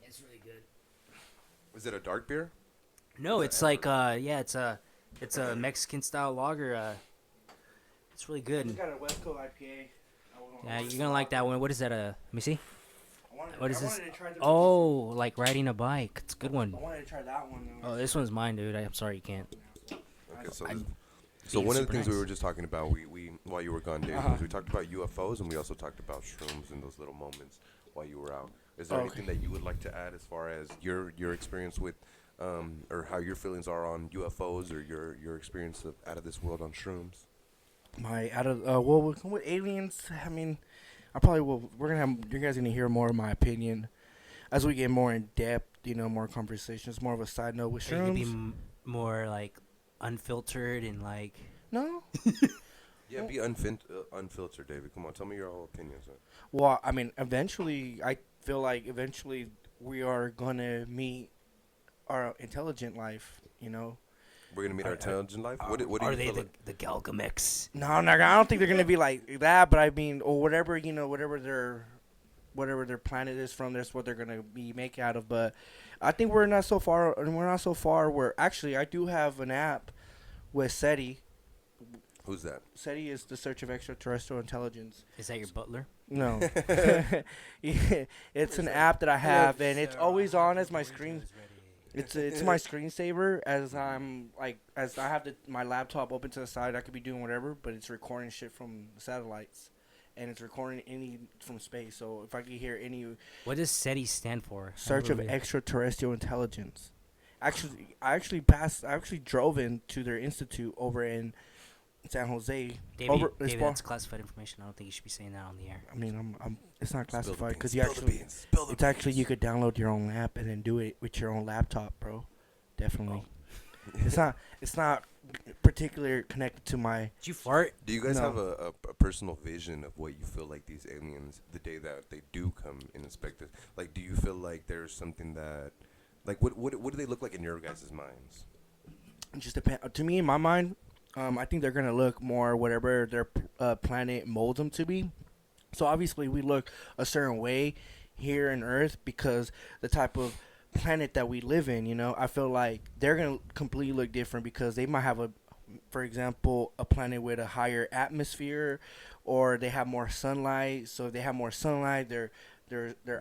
It's really good. Is it a dark beer? No, it's like it's a Mexican style lager. It's really good. It's got a West Coast IPA. Yeah, you're gonna like that one. What is that? Let me see. What is this? Oh, like riding a bike. It's a good one. I wanted to try that one. Though. Oh, this one's mine, dude. I'm sorry you can't. Okay, so one of the things we were just talking about, we while you were gone, Dave, was we talked about UFOs and we also talked about shrooms and those little moments while you were out. Is there anything that you would like to add as far as your experience with, or how your feelings are on UFOs, or your experience of out of this world on shrooms? With aliens, I mean, I probably will. You guys gonna hear more of my opinion as we get more in depth. You know, more conversations, more of a side note with shrooms. Be more like unfiltered and like. No. Yeah, be unfiltered, David. Come on, tell me your whole opinions. Well, I mean, I feel like eventually we are gonna meet our intelligent life. You know. We're gonna meet our intelligent life. What do are you they feel the Galgamex? No, I don't think they're gonna be like that. But I mean, or whatever, you know, whatever their planet is from, that's what they're gonna be make out of. But I think we're not so far. Where actually, I do have an app with SETI. Who's that? SETI is the search of extraterrestrial intelligence. Is that your butler? No. Yeah, it's an app that I have, and it's always on as my screen. It's my screensaver as I have my laptop open to the side. I could be doing whatever, but it's recording shit from satellites, and it's recording any from space. So if I could hear any. What does SETI stand for? Search of extraterrestrial intelligence. Actually, I actually drove into their institute over in San Jose. David, that's classified information. I don't think you should be saying that on the air. I mean, it's not classified because it's actually you could download your own app and then do it with your own laptop, bro. Definitely. Oh. It's not particularly connected to my. Did you fart? Do you guys have a personal vision of what you feel like these aliens, the day that they do come and inspect it? Like, do you feel like there's something that, like, what do they look like in your guys' minds? It just depends. To me, in my mind. I think they're going to look more whatever their planet molds them to be. So obviously we look a certain way here on Earth because the type of planet that we live in, you know, I feel like they're going to completely look different because they might have for example, a planet with a higher atmosphere, or they have more sunlight. So if they have more sunlight, their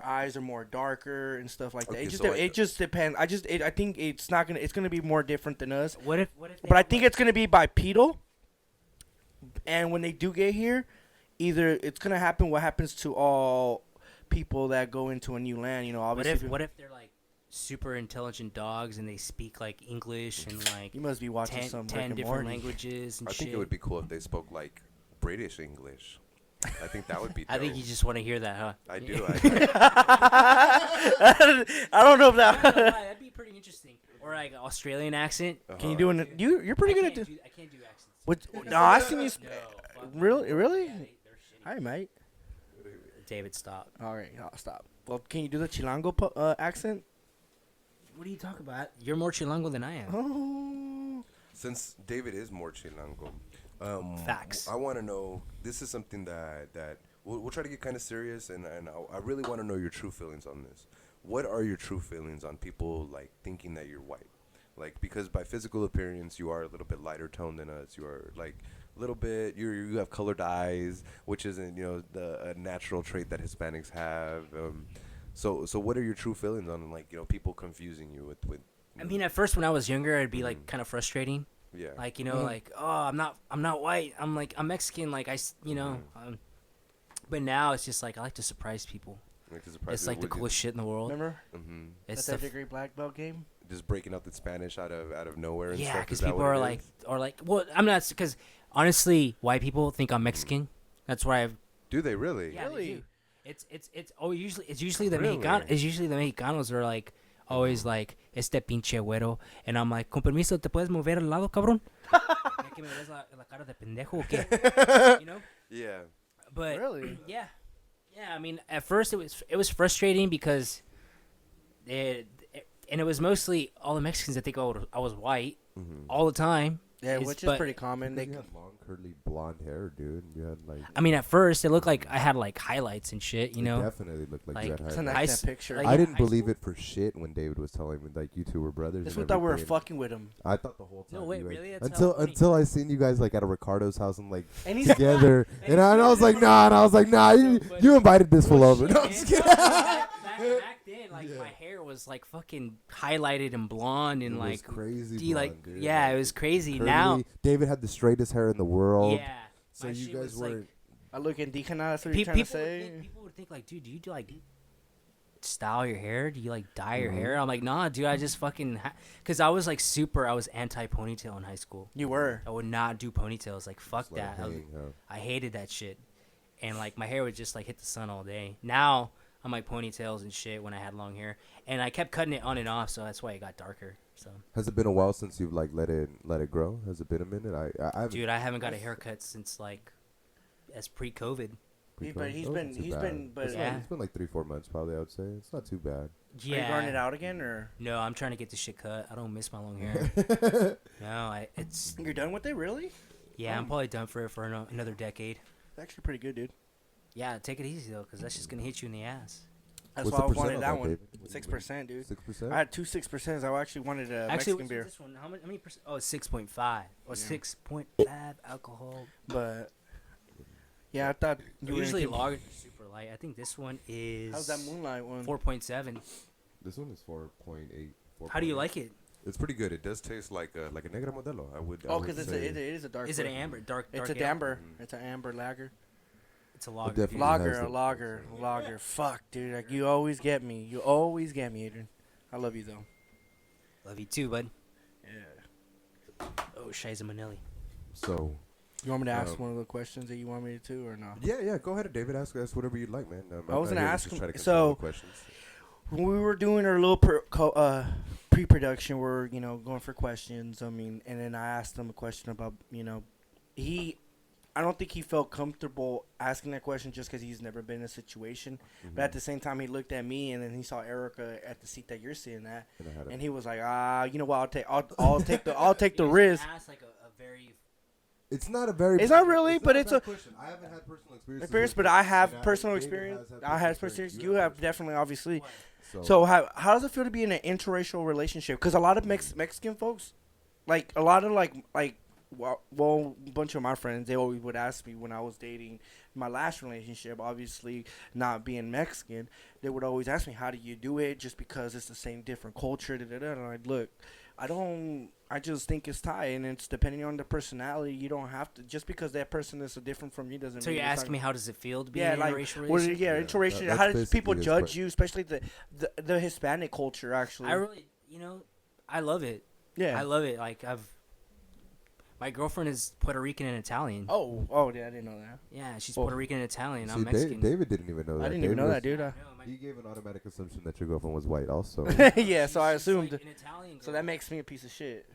eyes are more darker and stuff like that. Okay, it just depends. I think it's gonna be more different than us. What if? But I think it's gonna be bipedal. And when they do get here, either it's gonna happen what happens to all people that go into a new land. You know, obviously. What if they're like super intelligent dogs and they speak like English and like you must be watching some 10 different languages and I shit. think it would be cool if they spoke like British English. I think that would be dope. I think you just want to hear that, huh? I do. I don't know if that. That'd be pretty interesting. Or like an Australian accent. Can you do an? You're pretty good at it. I can't do accents. What? No, I seen you. No, fuck Really? no. Really? Yeah, they're shitty. Hi, mate. David, stop. All right, I'll stop. Well, can you do the Chilango accent? What are you talking about? You're more Chilango than I am. Oh. Since David is more Chilango, Facts. I want to know. This is something that we'll try to get kind of serious, and I really want to know your true feelings on this. What are your true feelings on people like thinking that you're white? Like, because by physical appearance you are a little bit lighter toned than us. You are like a little bit. You have colored eyes, which isn't a natural trait that Hispanics have. So what are your true feelings on like people confusing you with? I mean, at first when I was younger, it'd be like kind of frustrating. Yeah. Like like I'm not white. I'm Mexican. Like but now it's just like I like to surprise people. It's like the coolest shit in the world. Remember? Mm-hmm. It's that degree black belt game. Just breaking out the Spanish out of nowhere. And yeah, stuff. because people are like, well, I'm not, because honestly, white people think I'm Mexican. That's why I've. Do they really? Yeah, Really? they do. It's usually the Really? Mexicanos are like always like este pinche güero, and I'm like, con permiso, te puedes mover al lado, cabrón. Ya que me ves la cara de pendejo o qué? You know? Yeah. But Really? yeah. I mean, at first it was frustrating because and it was mostly all the Mexicans that think I was white all the time. Yeah, which is pretty common. You had long curly blonde hair, dude. You had like. I mean, at first it looked like I had like highlights and shit, you know. It definitely looked like you had It's hair. a nice picture. like- I didn't high believe school? it for shit when David was telling me like you two were brothers. This and we thought we were everything. fucking with him. I thought the whole time. No, wait, you guys- really? That's how funny. until I seen you guys like at a Ricardo's house and like And he's together, and I was like, nah, you invited this fool over. No, I'm just kidding. Back then, like my hair was like fucking highlighted and blonde and It was like crazy. like blonde, dude. yeah, Like, it was crazy. curly. Now, David had the straightest hair in the world. yeah. So my you shit guys was, like, weren't. I look indígena. That's what you're trying to say. People would think like, dude, do you like style your hair? Do you like dye your Mm-hmm. hair? I'm like, nah, dude, I just fucking because I was like I was anti ponytail in high school. You were. I would not do ponytails. Like fuck Just let it that. hang, huh? I hated that shit. And like my hair would just like hit the sun all day. Now I'm like ponytails and shit when I had long hair, and I kept cutting it on and off, so that's why it got darker. So Has it been a while since you've like let it grow? Has it been a minute? I haven't. dude, I haven't got a haircut since like as pre-COVID. pre-COVID. He's It been- wasn't too he's bad. been- but- Yeah. It's been like 3-4 months probably. I would say it's not too bad. Are you Yeah. growing it out again, or No, I'm trying to get this shit cut. I don't miss my long hair. No, it's you're done with it? Really? yeah. I'm probably done for it for another decade. It's actually pretty good, dude. Yeah, take it easy though, because that's just gonna hit you in the ass. That's What's why I the percent wanted on that that, one. David? What do you 6%, dude. 6%. I had 2 6%. I actually wanted a Actually, Mexican what's beer, this one? How many percent? Oh, it's 6.5 or Yeah. 6.5 alcohol. but yeah, I thought you were Usually gonna lager is super light. I think this one is. How's that Moonlight one? 4.7. This one is 4.8. How do you like it? It's pretty good. It does taste like a Negra Modelo. I would. Oh, because it is a dark. Is it one. an amber? Dark. It's dark a ale? amber. It's an amber lager. It's a lager. definitely dude. has Lager. Fuck, dude. Like, you always get me. You always get me, Adrian. I love you though. Love you too, bud. Yeah. Oh, Shiza Manelli. So You want me to ask one of the questions that you want me to, or no? yeah. Go ahead, David. Ask whatever you'd like, man. I was I'm gonna not here to ask just him- try to so- control the questions. When we were doing our little pre-production, we're going for questions. I mean, and then I asked him a question about I don't think he felt comfortable asking that question just because he's never been in a situation. But at the same time, he looked at me and then he saw Erica at the seat that you're sitting at, And I had and he was like, you know what? I'll take the risk. Ask like a very. It's not a very. It's not really, but it's bad a- question. I haven't had personal experience. Experience, but I have personal experience. I had experience. You have definitely, obviously. So how does it feel to be in an interracial relationship? Because a lot of Mexican folks, like a lot of well, a bunch of my friends, they always would ask me when I was dating my last relationship, obviously not being Mexican, they would always ask me, how do you do it? Just because it's the same different culture. And I'd look, I just think it's tight, and it's depending on the personality. You don't have to just because that person is different from you doesn't. So mean you're asking me how does it feel to be in an like interracial relationship? interracial. How do people judge you, especially the Hispanic culture? Actually, I really, I love it. Yeah, I love it. Like my girlfriend is Puerto Rican and Italian. Oh, yeah, I didn't know that. Yeah, she's Puerto Rican and Italian. See, I'm Mexican. David didn't even know that. I didn't even know that, dude. He gave an automatic assumption that your girlfriend was white, also. Yeah, so I assumed. Like an Italian girl. So that makes me a piece of shit.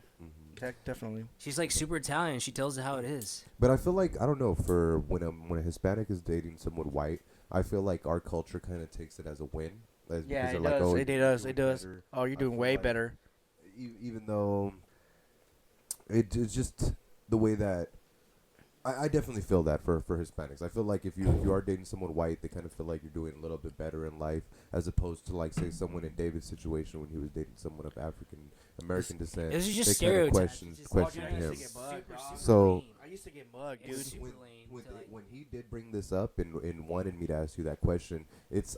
Definitely. She's like super Italian. She tells it how it is. But I feel like I don't know for when a Hispanic is dating someone white, I feel like our culture kind of takes it as a win. Yeah, it like, does. oh, It does. It does. better. Oh, you're doing way better. Even though it's just the way that I definitely feel that for Hispanics. I feel like if you are dating someone white, they kind of feel like you're doing a little bit better in life, as opposed to like say someone in David's situation when he was dating someone of African American descent. This is just they kind of stereotypes. questioned him. Super So I used to get mugged, dude. It's super lame when he did bring this up and wanted me to ask you that question,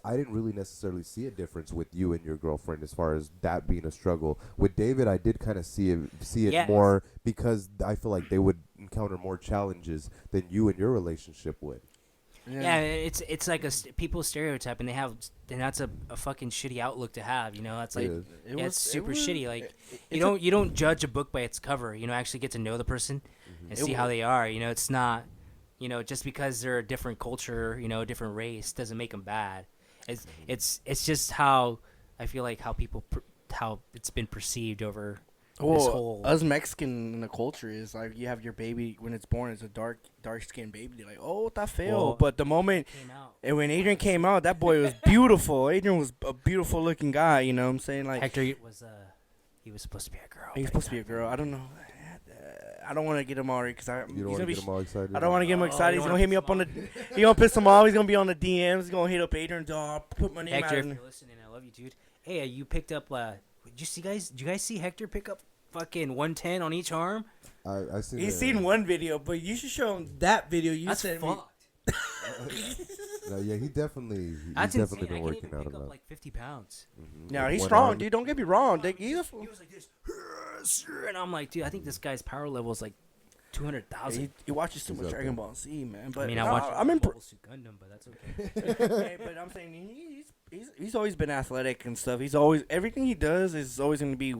I didn't really necessarily see a difference with you and your girlfriend as far as that being a struggle. With David, I did kind of see it more because I feel like they would encounter more challenges than you and your relationship would. Yeah, it's like people stereotype, and that's a fucking shitty outlook to have. That's like it's super shitty. Like you don't judge a book by its cover. Actually get to know the person and see how they are. It's not. Just because they're a different culture, a different race, doesn't make them bad. It's just how I feel like how it's been perceived over this whole. Us Mexican in the culture is like you have your baby when it's born, it's a dark skinned baby. They're like, oh, that fail. But the moment and when Adrian came out, that boy was beautiful. Adrian was a beautiful looking guy. You know what I'm saying? Like Hector was he was supposed to be a girl. He was supposed to be a girl. I don't know. I don't want to get him already because You don't want to get him all excited? I don't want to get him excited. He's gonna hit me up on the. He's gonna piss him off. He's gonna be on the DMs. He's gonna hit up Adrian. Put my name Hector, out. if you're listening, I love you, dude. Hey, you picked up. Did you guys see Hector pick up fucking 110 on each arm? I see. He's seen one video, but you should show him that video. You That's sent fucked. No, yeah, he's definitely been working out a lot. Like 50 pounds. Mm-hmm. No, he's strong, dude. Don't get me wrong. He was like this, and I'm like, dude, I think this guy's power level is like 200,000. He watches too much Dragon Ball Z, man. But I mean, I watch Gundam, but that's okay. Hey, but I'm saying he's always been athletic and stuff. He's always everything he does is always going to be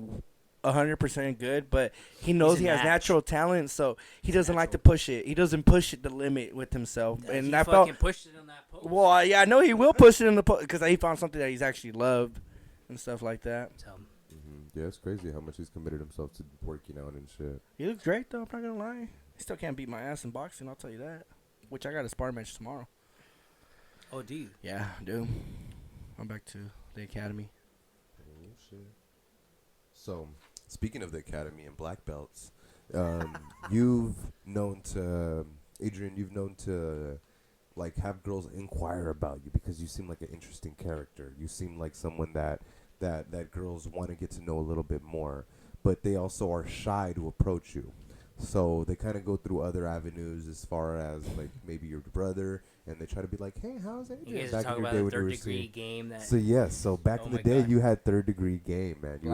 100% good. But he knows he has natural talent, so he doesn't like to push it. He doesn't push it the limit with himself. And I felt pushed it on that post. Well, yeah, I know he will push it in the post because he found something that he's actually loved and stuff like that. Yeah, it's crazy how much he's committed himself to working out and shit. He looks great, though. I'm not going to lie. He still can't beat my ass in boxing, I'll tell you that. Which I got a spar match tomorrow. Oh, do you? Yeah, I do. I'm back to the academy. Oh, shit. So, speaking of the academy and black belts, Adrian, you've known to, like, have girls inquire about you because you seem like an interesting character. You seem like someone that girls want to get to know a little bit more, but they also are shy to approach you. So they kind of go through other avenues as far as like maybe your brother, and they try to be like, "Hey, how's Adrian?" You guys back talk about the third degree game. So back in the day, you had third degree game, man. You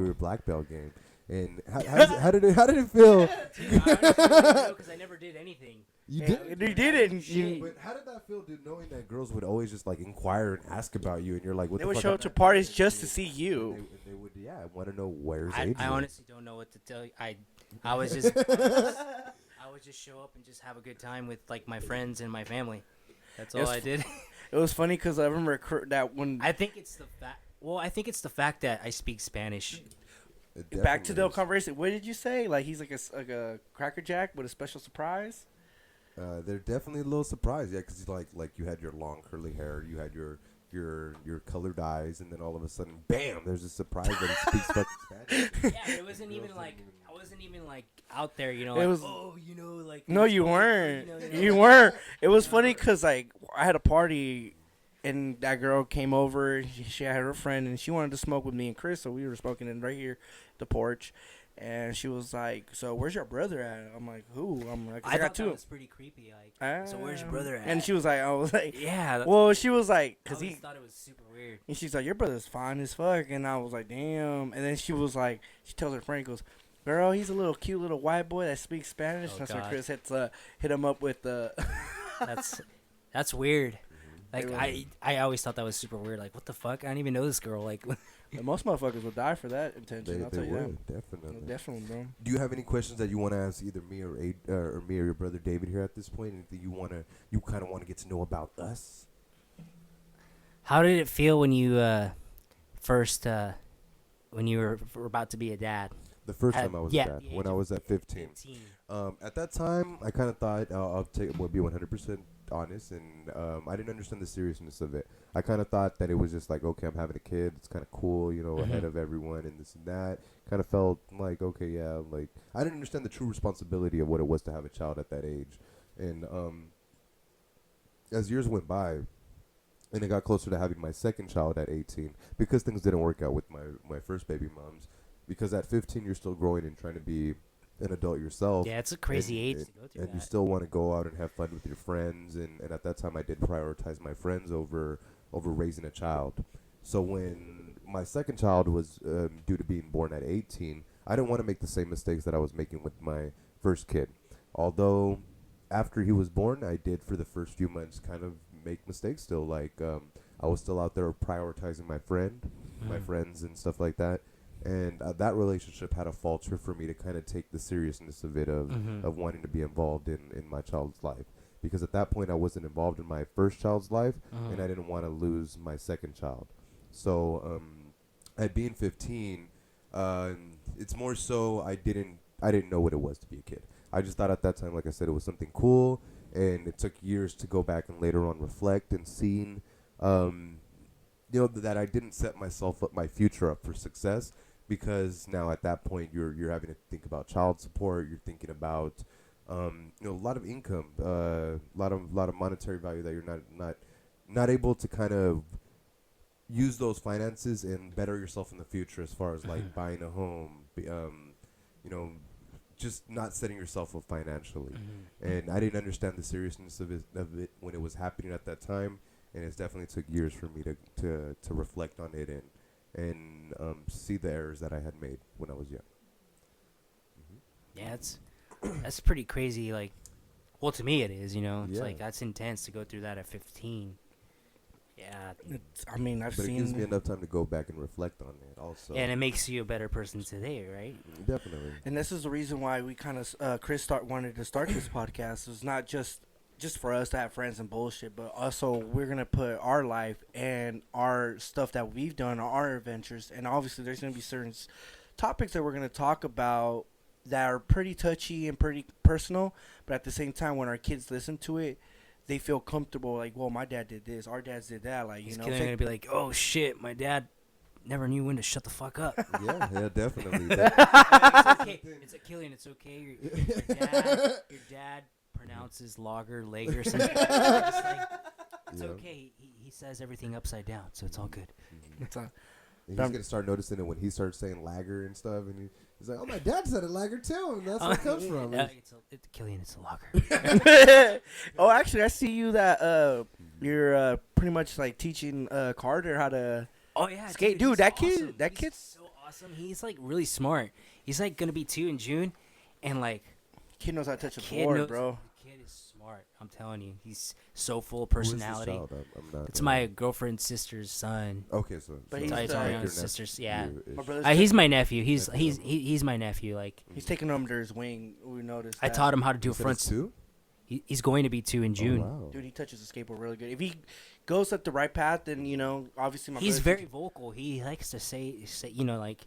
were black belt game. And how did it feel? Because I never did anything. You did it. But how did that feel, dude? Knowing that girls would always just like inquire and ask about you, and you're like, "What?" They would show up to parties just to see you. And they would, want to know where's Adrian. I honestly don't know what to tell you. I was just I would just show up and just have a good time with like my friends and my family. That's all I did. It was funny because I remember that when I think it's the fact. Well, I think it's the fact that I speak Spanish. Back to the conversation. What did you say? Like he's like a Cracker Jack with a special surprise. They're definitely a little surprised, yeah, because like you had your long curly hair, you had your colored eyes, and then all of a sudden, bam! There's a surprise that he speaks fucking Spanish. Yeah, it wasn't even like I wasn't even like out there, you know. It was like no, you weren't. You weren't. It was funny because like I had a party. And that girl came over. She had her friend, and she wanted to smoke with me and Chris. So we were smoking in right here, the porch. And she was like, "So where's your brother at?" I'm like, "Who?" I'm like, I got thought two. that was pretty creepy. Like, so where's your brother at? And she was like, I was like, yeah. Well, she was like, I cause he thought it was super weird. and she's like, your brother's fine as fuck. And I was like, damn. And then she was like, she tells her friend, goes, girl, he's a little cute little white boy that speaks Spanish. Oh, That's why God. Chris had to hit him up with the. That's weird. Like They I always thought that was super weird. Like, what the fuck? I didn't even know this girl. Like, Most motherfuckers would die for that intention. I'll tell you would, that. definitely. Definitely, bro. Do you have any questions that you want to ask either me or me or your brother David here at this point? Anything you kind of want to get to know about us? how did it feel when you first when you were about to be a dad? The first time I was a dad, the when age I of was at 15. At that time, I kind of thought would be 100% honest, and I didn't understand the seriousness of it. I kind of thought that it was just like, okay, I'm having a kid. It's kind of cool, ahead of everyone and this and that. Kind of felt like, okay, yeah, like I didn't understand the true responsibility of what it was to have a child at that age. And as years went by, and it got closer to having my second child at 18, because things didn't work out with my first baby moms. Because at 15, you're still growing and trying to be an adult yourself. Yeah, it's a crazy age to go through and that. you still want to go out and have fun with your friends. And at that time, I did prioritize my friends over raising a child. So when my second child was due to being born at 18, I didn't want to make the same mistakes that I was making with my first kid. Although after he was born, I did for the first few months kind of make mistakes still. Like I was still out there prioritizing my friends and stuff like that. And that relationship had a falter for me to kind of take the seriousness of it, of wanting to be involved in my child's life. Because at that point, I wasn't involved in my first child's life, and I didn't want to lose my second child. So at being 15, it's more so I didn't know what it was to be a kid. I just thought at that time, like I said, it was something cool, and it took years to go back and later on reflect and seeing, that I didn't set my future up for success. Because now at that point you're having to think about child support. You're thinking about a lot of income, a lot of monetary value that you're not able to kind of use those finances and better yourself in the future as far as like buying a home, just not setting yourself up financially. And I didn't understand the seriousness of it when it was happening at that time, and it definitely took years for me to reflect on it and see the errors that I had made when I was young. Yeah, that's pretty crazy. Like, well, to me it is. It's Yeah. like that's intense to go through that at 15. Yeah, I've But it gives seen. me enough time to go back and reflect on it also. and it makes you a better person today, right? Definitely. And this is the reason why we kind of Chris wanted to start this podcast. It's not just for us to have friends and bullshit, but also we're gonna put our life and our stuff that we've done, our adventures, and obviously there's gonna be certain topics that we're gonna talk about that are pretty touchy and pretty personal. But at the same time, when our kids listen to it, they feel comfortable. Like, well, my dad did this, our dads did that. Like, These kids are gonna be like, "Oh shit, my dad never knew when to shut the fuck up." yeah, definitely. It's okay. It's like, Killian, it's okay. Your dad pronounces lager, lager, something. It's okay. He says everything upside down, so it's all good. He's gonna start noticing it when he starts saying lager and stuff, and he's like, "Oh, my dad said a lager too, and that's where it comes from." Killian, it's a lager. Oh, actually, I see you that you're pretty much like teaching Carter how to. Oh yeah, skate, dude. That kid, awesome. that He's kid's so awesome. He's like really smart. He's like gonna be 2 in June, and like kid knows how to touch a kid board, knows- bro. The kid is smart. I'm telling you, he's so full of Who is this personality. child? I'm not. It's my girlfriend's sister's son. Okay, so But so he's Sorry, it's the- like my your sister's. nephew Yeah, ish. My brother's he's my nephew. He's That's he's cool. he's my nephew. Like He's taking him under his wing. We noticed. I that. taught him how to do You a said front. it's 2? He's going to be 2 in June. Oh, wow. Dude, he touches the skateboard really good. If he goes up the right path, then obviously my He's brother's very vocal. He likes to say like,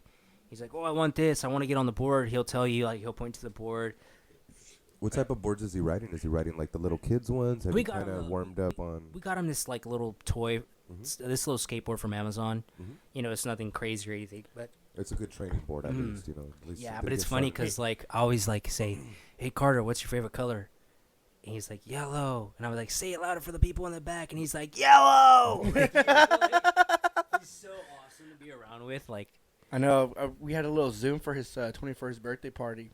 he's like, oh, I want this. I want to get on the board. He'll tell you, like, he'll point to the board. What type of boards is he riding? Is he riding like the little kids ones? Have We you got kind of him, warmed up on? We got him this like little toy, this little skateboard from Amazon. Mhm. It's nothing crazy or anything, but It's a good training board, at least. At least yeah. they But it's get funny started. because like I always like say, hey Carter, what's your favorite color? And he's like yellow, and I was like, say it louder for the people in the back, and he's like yellow. He's so awesome to be around with. Like I know. We had a little Zoom for his 21st birthday party.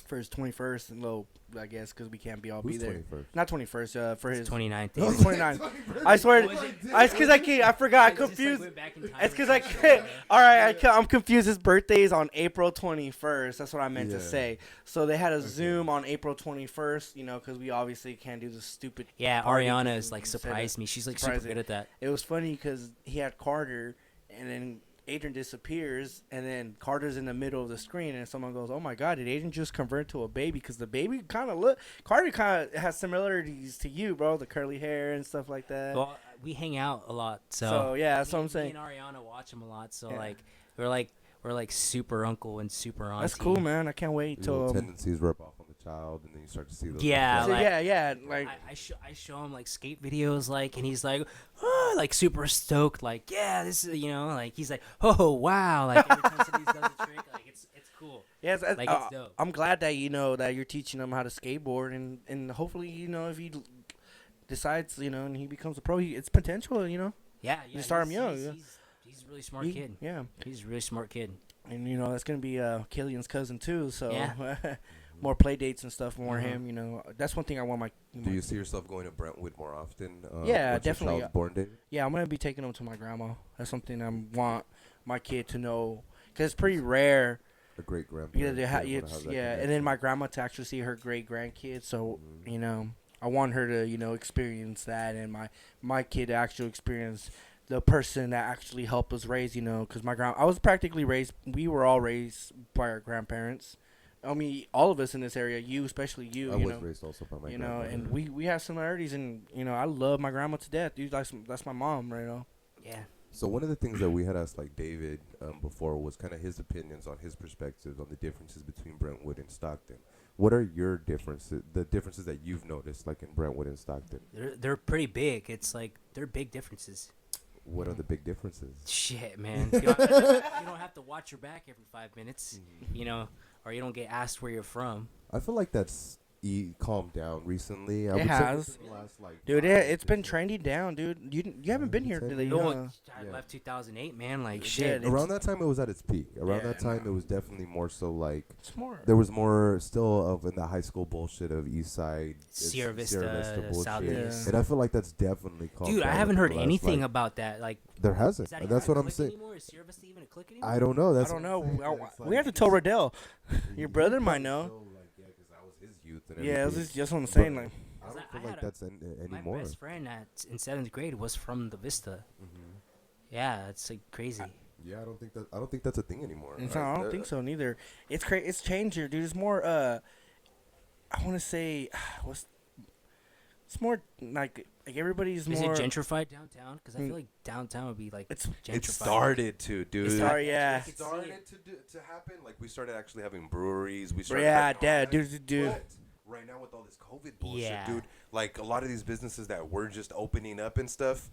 For his 21st, and little, I guess, because we can't be Who's there. 21st? Not 21st. For his 29th. His 29th. I swear. It's because I can't. I forgot. I confused. It's because I can't. All right, I'm confused. His birthday is on April 21st. That's what I meant to say. So they had a Zoom on April 21st. You know, because we obviously can't do the stupid. Yeah, Ariana is like surprised me. She's like super good at that. It was funny because he had Carter, and then Adrian disappears, and then Carter's in the middle of the screen, and someone goes, "Oh my God, did Adrian just convert to a baby?" Because the baby Carter kind of has similarities to you, bro. The curly hair and stuff like that. Well, we hang out a lot, so yeah, that's what I'm saying. Me and Ariana watch him a lot, so we're like super uncle and super auntie. That's cool, man. I can't wait till tendencies rub off on the child, and then you start to see those. Yeah, like I show him like skate videos, like, and he's like, oh, like super stoked, like, yeah, this is, you know, like he's like, oh wow, like every time somebody does a trick, like it's cool. Yeah, like it's dope. I'm glad that that you're teaching him how to skateboard, and hopefully if he decides, and he becomes a pro, it's potential, Yeah, you start him young. He's a really smart kid. Yeah, he's a really smart kid. And that's gonna be Killian's cousin too. So yeah. more play dates and stuff. More him. That's one thing I want my. Do you see yourself going to Brentwood more often? Yeah, definitely. Your child's born day? Yeah, I'm gonna be taking him to my grandma. That's something I want my kid to know, because it's pretty rare. A great grandparent. And then my grandma to actually see her great grandkids. So I want her to experience that, and my kid to actually experience the person that actually helped us raise, because I was practically raised. We were all raised by our grandparents. I mean, all of us in this area. You, especially you. I was raised also by my grandmother. And we have similarities, and I love my grandma to death, dude. That's my mom, right now. Yeah. So one of the things that we had asked like David before was kind of his opinions on his perspectives on the differences between Brentwood and Stockton. What are your differences? The differences that you've noticed, like in Brentwood and Stockton? They're pretty big. It's like they're big differences. What are the big differences? Shit, man. You don't have to watch your back every 5 minutes, or you don't get asked where you're from. I feel like that's calmed down recently. It has. Dude, it's been trending down, dude. You haven't been here lately. I left 2008, man. Like, shit. Around that time, it was at its peak. Around that time, it was definitely more so like... It's more... There was more still of in the high school bullshit of East Side. Sierra Vista bullshit. Southeast. And I feel like that's definitely calmed down. Dude, I haven't heard anything about that. Like, there hasn't. That's what I'm saying. Anymore? Is Sierra Vista even a click anymore? I don't know. I don't know. We have to tell Riddell. Your brother might know. Yeah, it was just what I'm saying. Like, I don't feel like that's anymore. My best friend in 7th grade was from the Vista. Yeah, it's like crazy. Yeah, I don't think that's a thing anymore. Right? I don't think so neither. It's It's changed here, dude. It's more. I want to say, it's more like everybody's more. Is it gentrified downtown? Because I feel like downtown would be like it's gentrified. It started to, dude. It started to happen. Like we started actually having breweries. We started. Dude. But right now with all this COVID bullshit, dude, like a lot of these businesses that were just opening up and stuff,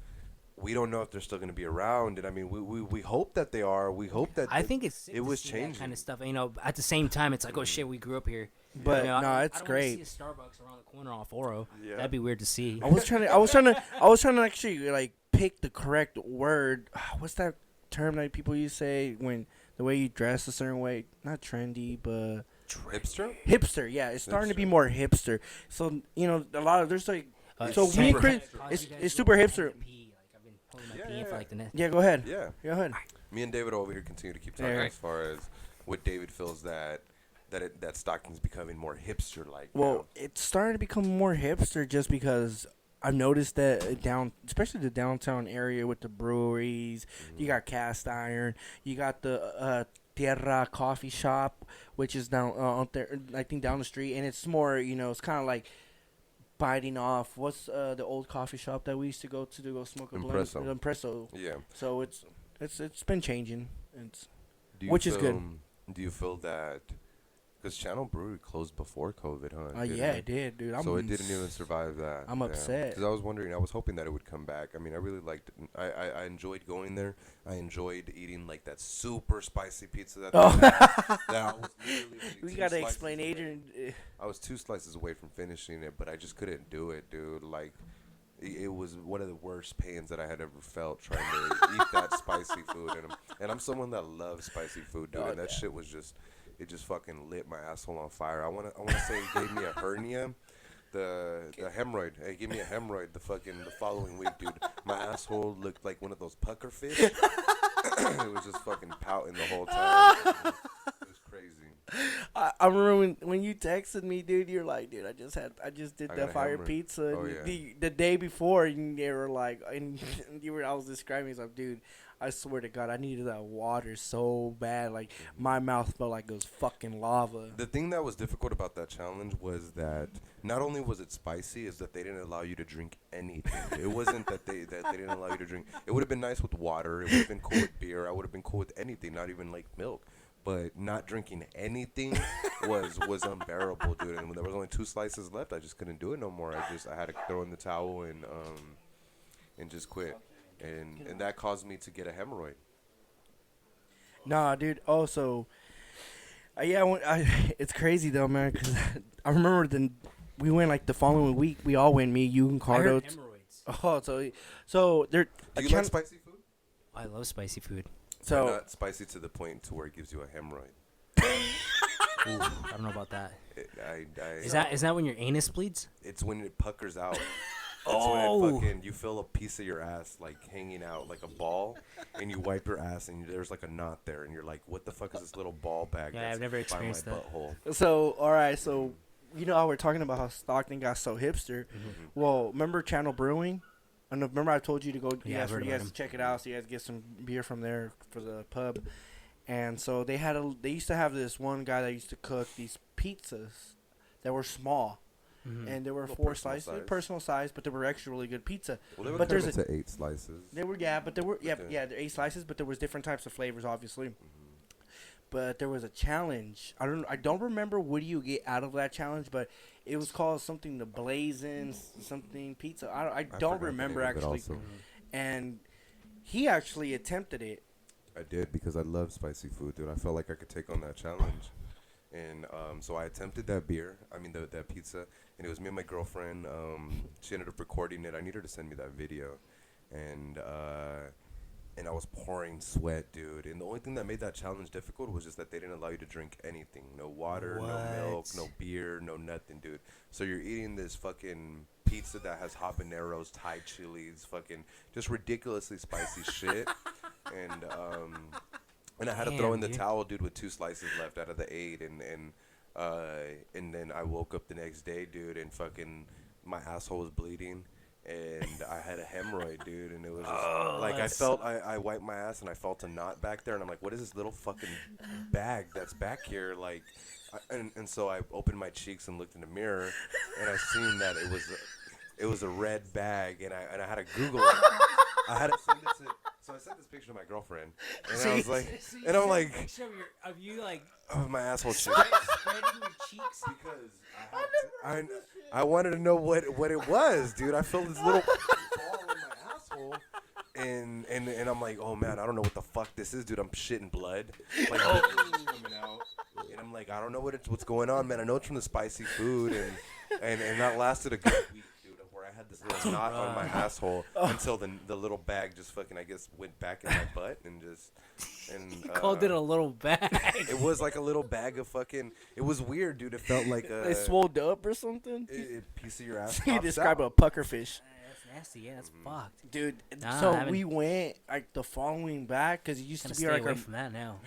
we don't know if they're still going to be around. And I mean, we hope that they are. We hope that. I think it was changing. That kind of stuff. At the same time, it's like, oh shit, we grew up here. But no, it's great. I don't see a Starbucks around the corner off Oro. Yeah. That'd be weird to see. I was trying to actually like pick the correct word. What's that term that people use say when the way you dress a certain way? Not trendy, but hipster. Yeah, it's starting to be more hipster. So a lot of there's like so me and Chris, it's super hipster. Yeah, go ahead. Yeah, go ahead. Me and David over here continue to keep talking as far as what David feels that Stockton's becoming more hipster-like. Well, now. It's starting to become more hipster just because I've noticed that especially the downtown area with the breweries, you got Cast Iron, you got the Tierra coffee shop, which is down out there, I think down the street, and it's more, it's kind of like biting off. What's the old coffee shop that we used to go smoke a blunt? Impresso. Yeah. So it's been changing, which is good. Do you feel that? Because Channel Brewery closed before COVID, huh? Yeah, it did, dude. So it didn't even survive that. I'm upset. Because I was hoping that it would come back. I mean, I really liked it. I enjoyed going there. I enjoyed eating, like, that super spicy pizza that they had. That was literally we got to explain, Adrian. I was 2 slices away from finishing it, but I just couldn't do it, dude. Like, it was one of the worst pains that I had ever felt trying to eat that spicy food. And I'm someone that loves spicy food, dude. And that shit was just, it just fucking lit my asshole on fire. I wanna say it gave me a hernia. The hemorrhoid. It gave me a hemorrhoid the following week, dude. My asshole looked like one of those pucker fish. It was just fucking pouting the whole time. It was crazy. I remember when you texted me, dude. You're like, dude, I just did the fire pizza. Oh, yeah. The day before, and they were like, and I was describing myself, dude. I swear to God, I needed that water so bad. Like, my mouth felt like it was fucking lava. The thing that was difficult about that challenge was that not only was it spicy, is that they didn't allow you to drink anything. It wasn't that they didn't allow you to drink. It would have been nice with water. It would have been cool with beer. I would have been cool with anything, not even like milk. But not drinking anything was unbearable, dude. And when there was only 2 slices left, I just couldn't do it no more. I had to throw in the towel and just quit. And that caused me to get a hemorrhoid. Nah, dude. Also, it's crazy though, man. Cause I remember we went like the following week. We all went. Me, you, and Cardo. I heard hemorrhoids. Oh, so there. Do you like spicy food? I love spicy food. So not spicy to the point to where it gives you a hemorrhoid. Ooh, I don't know about that. Is that when your anus bleeds? It's when it puckers out. When you feel a piece of your ass like hanging out like a ball, and you wipe your ass and there's like a knot there, and you're like, what the fuck is this little ball bag? Yeah, I've never experienced that. Butthole? So all right, so you know how we're talking about how Stockton got so hipster. Mm-hmm. Well, remember Channel Brewing? And remember I told you to go. Yeah, for you guys to check it out. So you guys get some beer from there for the pub. And so they used to have this one guy that used to cook these pizzas that were small. Mm-hmm. And there were 4 slices, personal size, but they were actually really good pizza. Well, they were but there's to 8 slices. They were they're 8 slices, but there was different types of flavors, obviously. Mm-hmm. But there was a challenge. I don't remember what do you get out of that challenge, but it was called something the Blazing something pizza. I don't remember actually. Mm-hmm. And he actually attempted it. I did because I love spicy food, dude. I felt like I could take on that challenge. And so I attempted that that pizza, and it was me and my girlfriend. She ended up recording it. I need her to send me that video. And I was pouring sweat, dude. And the only thing that made that challenge difficult was just that they didn't allow you to drink anything. No water, no milk, no beer, no nothing, dude. So you're eating this fucking pizza that has habaneros, Thai chilies, fucking just ridiculously spicy shit. And I had to throw in the towel, dude, with 2 slices left out of the 8. And then I woke up the next day, dude, and fucking my asshole was bleeding. And I had a hemorrhoid, dude, and it was just I wiped my ass and I felt a knot back there, and I'm like, what is this little fucking bag that's back here? Like, and so I opened my cheeks and looked in the mirror, and I seen that it was a red bag, and I had to Google it. I had to send it to. So I sent this picture to my girlfriend, and I was like, and I'm like, picture of you like my asshole cheek. Spreading your cheeks because I wanted to know what it was, dude. I felt this little ball in my asshole, and I'm like, oh man, I don't know what the fuck this is, dude. I'm shitting blood, like coming out, and I'm like, I don't know what's going on, man. I know it's from the spicy food, and that lasted a good week. I had this little knot on my asshole until the little bag just fucking, I guess, went back in my butt and just. And you called it a little bag. It was like a little bag of fucking. It was weird, dude. It felt like a. They swolled up or something. A piece of your ass. You describe a pufferfish. That's nasty. Yeah, that's fucked, dude. So we went like the following back because it used to be stay away from that now.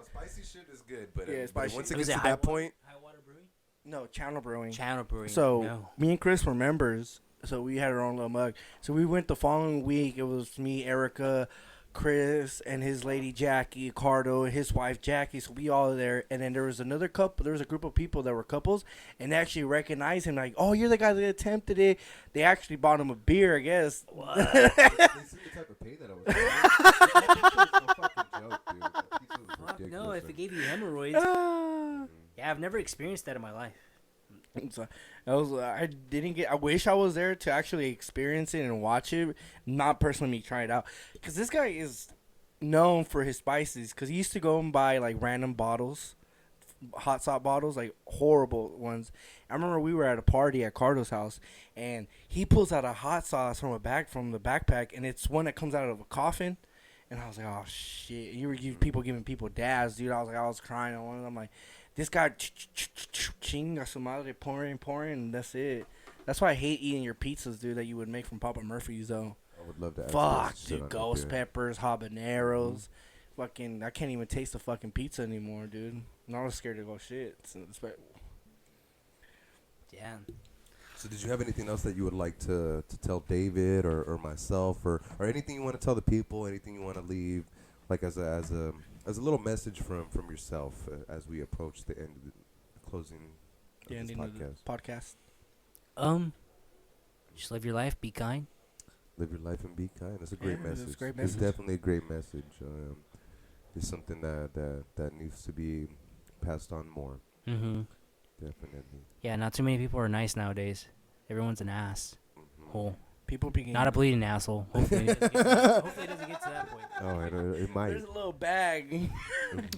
Spicy shit is good, but once it gets to that point. No, Channel Brewing. Channel Brewing. So me and Chris were members, so we had our own little mug. So we went the following week. It was me, Erica, Chris, and his lady Jackie, Cardo, and his wife Jackie. So we all there. And then there was another couple. There was a group of people that were couples, and they actually recognized him. Like, oh, you're the guy that attempted it. They actually bought him a beer, I guess. What? They see the type of pay that I was getting. No fucking joke, dude. No, if it gave you hemorrhoids. Yeah, I've never experienced that in my life. So I wish I was there to actually experience it and watch it. Not personally me try it out, because this guy is known for his spices. Because he used to go and buy like random bottles hot sauce bottles, like horrible ones. I remember we were at a party at Cardo's house, and he pulls out a hot sauce from the backpack, and it's one that comes out of a coffin. And I was like, oh shit! You were giving people dabs, dude. I was crying on one of them. I'm like, this guy chinga su madre, pouring, and that's it. That's why I hate eating your pizzas, dude, that you would make from Papa Murphy's, though. I would love to. Fuck, dude, ghost peppers, habaneros. Fucking, I can't even taste the fucking pizza anymore, dude. I'm not scared to go shit. Yeah. So did you have anything else that you would like to tell David or myself or anything you want to tell the people? Anything you want to leave, like as a little message from yourself as we approach the end of the closing of this ending of the podcast. Just live your life. Be kind. Live your life and be kind. That's a great message. That's a great message. It's definitely a great message. It's something that needs to be passed on more. Mm-hmm. Definitely. Yeah, not too many people are nice nowadays. Everyone's an ass. Hole. People being Not a bleeding asshole. Hopefully it doesn't get to that point. Oh, it might. There's a little bag.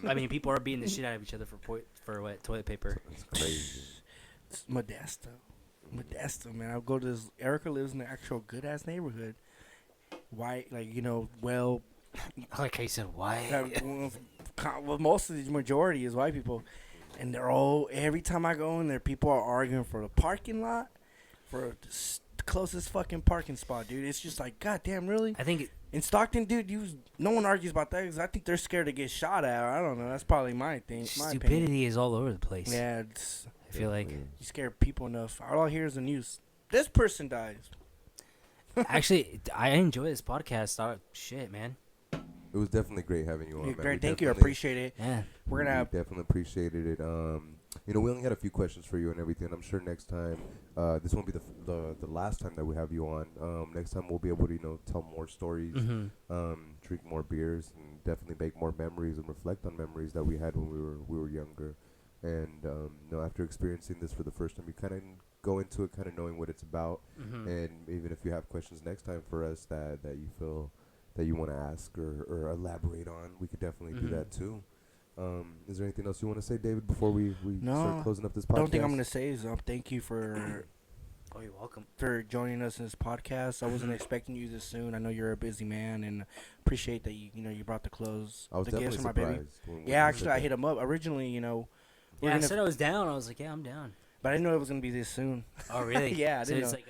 I mean, people are beating the shit out of each other for what? Toilet paper. That's crazy. It's Modesto, man. I'll go to this. Erica lives in an actual good ass neighborhood. White, like, well. Like I said, why? Well, most of the majority is white people. And they're all, every time I go in there, people are arguing for the parking lot, for the closest fucking parking spot, dude. It's just like, goddamn, really? I think in Stockton, dude, no one argues about that because I think they're scared to get shot at. I don't know. That's probably my thing. Stupidity is all over the place. Yeah, I feel like you scare people enough. All I hear is the news. This person dies. Actually, I enjoy this podcast. Shit, man. It was definitely great having you on, man. Great, thank you. I appreciate it. Yeah. We're gonna definitely appreciated it. We only had a few questions for you and everything. I'm sure next time, this won't be the last time that we have you on. Next time we'll be able to tell more stories, drink more beers, and definitely make more memories and reflect on memories that we had when we were younger. And after experiencing this for the first time, you kind of go into it kind of knowing what it's about, and even if you have questions next time for us that you feel that you want to ask or elaborate on, we could definitely do that too. Is there anything else you want to say, David, before we start closing up this podcast? The only thing I'm going to say is thank you for oh, you're welcome. For joining us in this podcast. I wasn't expecting you this soon. I know you're a busy man, and appreciate that you brought the clothes. I was definitely for my baby. surprised. Yeah, actually, I hit him up originally. Yeah, I said I was down. I was like, yeah, I'm down. But I didn't know it was going to be this soon. Oh, really? Yeah, I didn't know. Like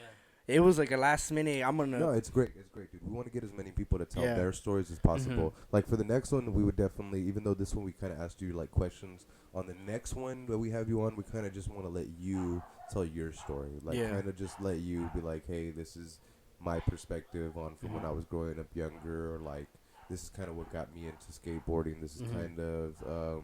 it was like a last minute. No, it's great. It's great, dude. We want to get as many people to tell their stories as possible. Like for the next one, we would definitely, even though this one we kind of asked you like questions, on the next one that we have you on, we kind of just want to let you tell your story. Like kind of just let you be like, hey, this is my perspective on from when I was growing up younger, or like this is kind of what got me into skateboarding. This is kind of,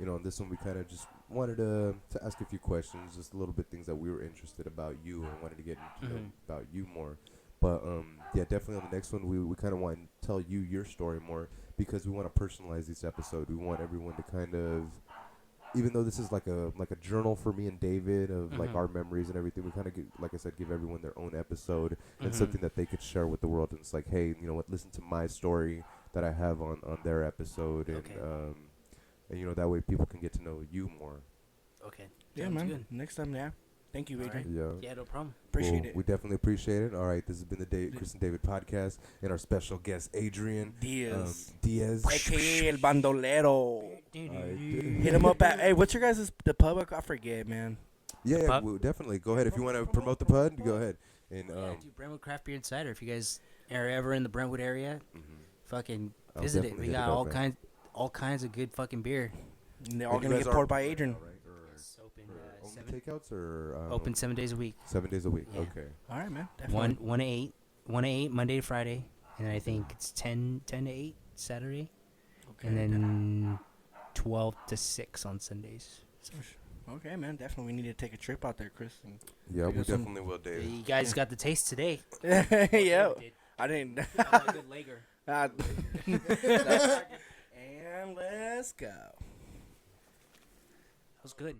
on this one we kind of just wanted to ask a few questions, just a little bit things that we were interested about you and wanted to get to know about you more. But definitely on the next one we kind of want to tell you your story more, because we want to personalize each episode. We want everyone to kind of, even though this is like a journal for me and David of like our memories and everything, we kind of like I said, give everyone their own episode and something that they could share with the world. And it's like, hey, listen to my story that I have on their episode, and and that way people can get to know you more. Okay. Yeah, sounds man. Good. Next time, Thank you, Adrian. Right. Yeah, no problem. Appreciate it. We definitely appreciate it. All right, this has been the Chris and David podcast, and our special guest Adrian Diaz, aka El Bandolero. Hit him up at what's your guys' the pub? I forget, man. Yeah, definitely. Go ahead if you want to promote the pub. Go ahead. And do Brentwood Craft Beer and Cider. If you guys are ever in the Brentwood area, fucking visit it. We got all kinds of good fucking beer. And they're all gonna get poured by Adrian. It's open only takeouts or open 7 days a week. 7 days a week. Yeah. Okay. All right, man. Definitely. 1 to 8 Monday to Friday, and I think it's 10 to 8 Saturday, and then 12 to 6 on Sundays. So. Okay, man. Definitely, we need to take a trip out there, Chris. Yeah, we definitely will, Dave. You guys got the taste today. Yeah, I didn't. A good Lager. And let's go. That was good.